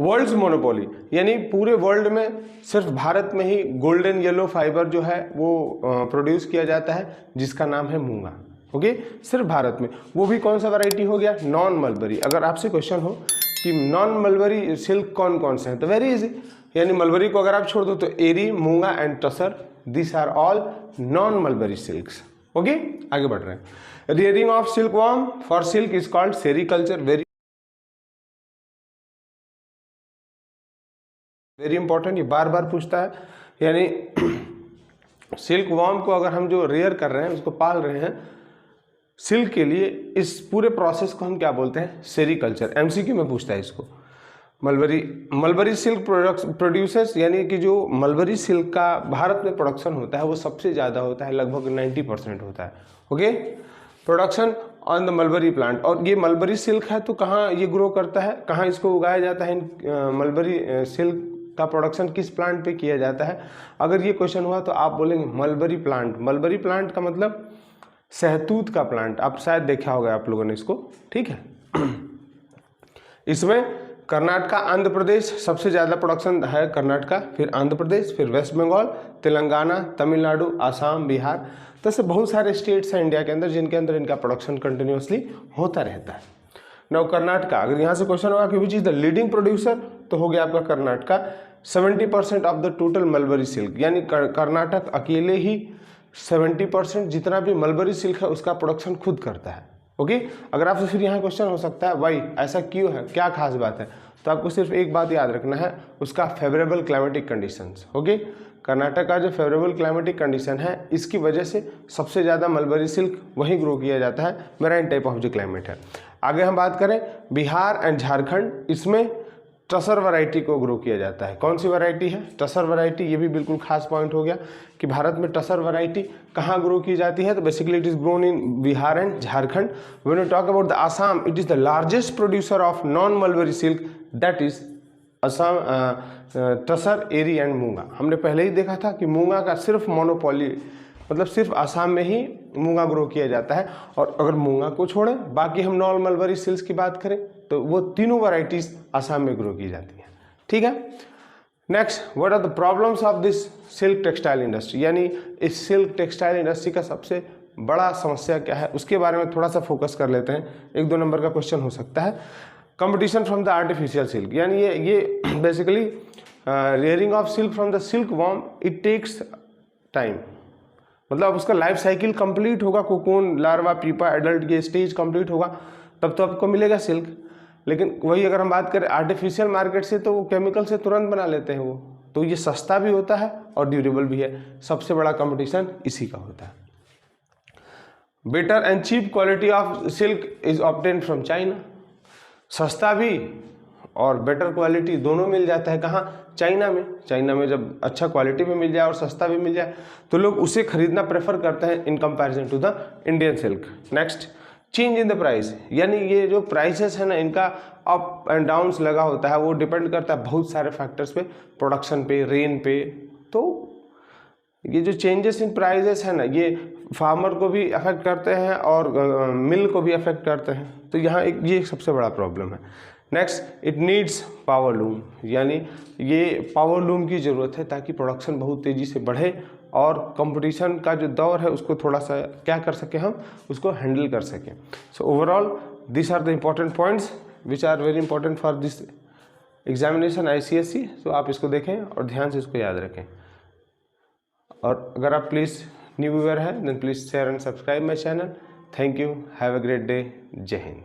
world's monopoly, यानी पूरे वर्ल्ड में सिर्फ भारत में ही गोल्डन येलो फाइबर जो है वो प्रोड्यूस किया जाता है जिसका नाम है मूंगा। ओके, सिर्फ भारत में। वो भी कौन सा वैरायटी हो गया, नॉन मलबरी। अगर आपसे क्वेश्चन हो कि नॉन मलबरी सिल्क कौन कौन से हैं, तो वेरी इजी, यानी मलबरी को अगर आप छोड़ दो तो eri, muga and tussar, this are all non mulberry silks. Okay, आगे बढ़ रहे हैं। Rearing of silk worm for silk is called sericulture. Very important, ये बार बार पूछता है, यानी सिल्क वॉर्म को अगर हम जो रेयर कर रहे हैं, उसको पाल रहे हैं सिल्क के लिए, इस पूरे प्रोसेस को हम क्या बोलते हैं, सेरीकल्चर। एमसीक्यू में पूछता है इसको। मलबरी सिल्क प्रोड्यूसर्स, यानी कि जो मलबरी सिल्क का भारत में प्रोडक्शन होता है वो सबसे ज़्यादा होता है, लगभग 90% होता है। Okay, production on the mulberry plant. और ये मलबरी सिल्क है तो कहाँ ये ग्रो करता है, कहाँ इसको उगाया जाता है, मलबरी सिल्क का प्रोडक्शन किस प्लांट पे किया जाता है। अगर ये क्वेश्चन हुआ तो आप बोलेंगे मलबरी प्लांट। मलबरी प्लांट का मतलब सहतूत का प्लांट, आप शायद देखा होगा आप लोगों ने इसको, ठीक है। इसमें कर्नाटका, आंध्र प्रदेश, सबसे ज़्यादा प्रोडक्शन है कर्नाटका, फिर आंध्र प्रदेश, फिर वेस्ट बंगाल, तेलंगाना, तमिलनाडु, आसाम, बिहार, तो ऐसे बहुत सारे स्टेट्स हैं इंडिया के अंदर जिनके अंदर इनका प्रोडक्शन कंटिन्यूसली होता रहता है। नाउ कर्नाटका, अगर यहाँ से क्वेश्चन होगा कि which is the leading producer, तो हो गया आपका Karnataka. 70% of the total mulberry silk, यानी कर्नाटक अकेले ही 70% जितना भी मलबरी सिल्क है उसका प्रोडक्शन खुद करता है। ओके, अगर आपसे फिर यहाँ क्वेश्चन हो सकता है भाई ऐसा क्यों है, क्या खास बात है, तो आपको सिर्फ एक बात याद रखना है, उसका favourable climatic conditions. Okay, Karnataka का जो फेवरेबल क्लाइमेटिक कंडीशन है इसकी वजह से सबसे ज़्यादा मलबरी सिल्क वहीं ग्रो किया जाता है, मेराइन टाइप ऑफ जो क्लाइमेट है। आगे हम बात करें बिहार एंड झारखंड, इसमें टसर वैरायटी को ग्रो किया जाता है। कौन सी वैरायटी है, टसर वैरायटी। ये भी बिल्कुल खास पॉइंट हो गया कि भारत में टसर वैरायटी कहाँ ग्रो की जाती है, तो basically it is grown in Bihar and Jharkhand. When you talk about the Assam, it is the largest producer of non mulberry silk, that is Assam, tussar, eri and muga. हमने पहले ही देखा था कि मूंगा का सिर्फ मोनोपोली, मतलब सिर्फ आसाम में ही मूंगा ग्रो किया जाता है। और अगर मूंगा को छोड़ें बाकी हम नॉन मलबरी सिल्क की बात करें तो वो तीनों वैरायटीज आसाम में ग्रो की जाती हैं, ठीक है। Next, what are the problems of this silk textile industry, यानी इस सिल्क टेक्सटाइल इंडस्ट्री का सबसे बड़ा समस्या क्या है उसके बारे में थोड़ा सा फोकस कर लेते हैं। 1-2 नंबर का क्वेश्चन हो सकता है। Competition from the artificial silk, यानी ये basically rearing of silk from the silk worm, it takes time, मतलब उसका लाइफ साइकिल कंप्लीट होगा, कोकून, लार्वा, पीपा, एडल्ट, ये स्टेज कंप्लीट होगा तब तो आपको मिलेगा सिल्क। लेकिन वही अगर हम बात करें आर्टिफिशियल मार्केट से, तो वो केमिकल से तुरंत बना लेते हैं वो, तो ये सस्ता भी होता है और ड्यूरेबल भी है। सबसे बड़ा कंपटीशन इसी का होता है। Better and cheap quality of silk is obtained from China, सस्ता भी और बेटर क्वालिटी दोनों मिल जाता है। कहाँ, चाइना में। चाइना में जब अच्छा क्वालिटी भी मिल जाए और सस्ता भी मिल जाए तो लोग उसे खरीदना प्रेफर करते हैं in comparison to the Indian silk. Next, change in the price, यानी ये जो प्राइसेस है ना इनका अप एंड डाउन्स लगा होता है, वो डिपेंड करता है बहुत सारे फैक्टर्स पे, प्रोडक्शन पे, रेन पे। तो ये जो चेंजेस इन प्राइसेस है ना ये फार्मर को भी अफेक्ट करते हैं और मिल को भी अफेक्ट करते हैं, तो यहाँ ये सबसे बड़ा प्रॉब्लम है। Next, it needs power loom, यानी ये पावर लूम की ज़रूरत है ताकि प्रोडक्शन बहुत तेज़ी से बढ़े और कंपटीशन का जो दौर है उसको थोड़ा सा क्या कर सकें, हम उसको हैंडल कर सकें। So overall this are the important points which are very important for this examination ICSE। सो आप इसको देखें और ध्यान से इसको याद रखें। और अगर आप प्लीज़ न्यू व्यूअर हैं then please share and subscribe my channel. Thank you, have a great day, जय हिंद।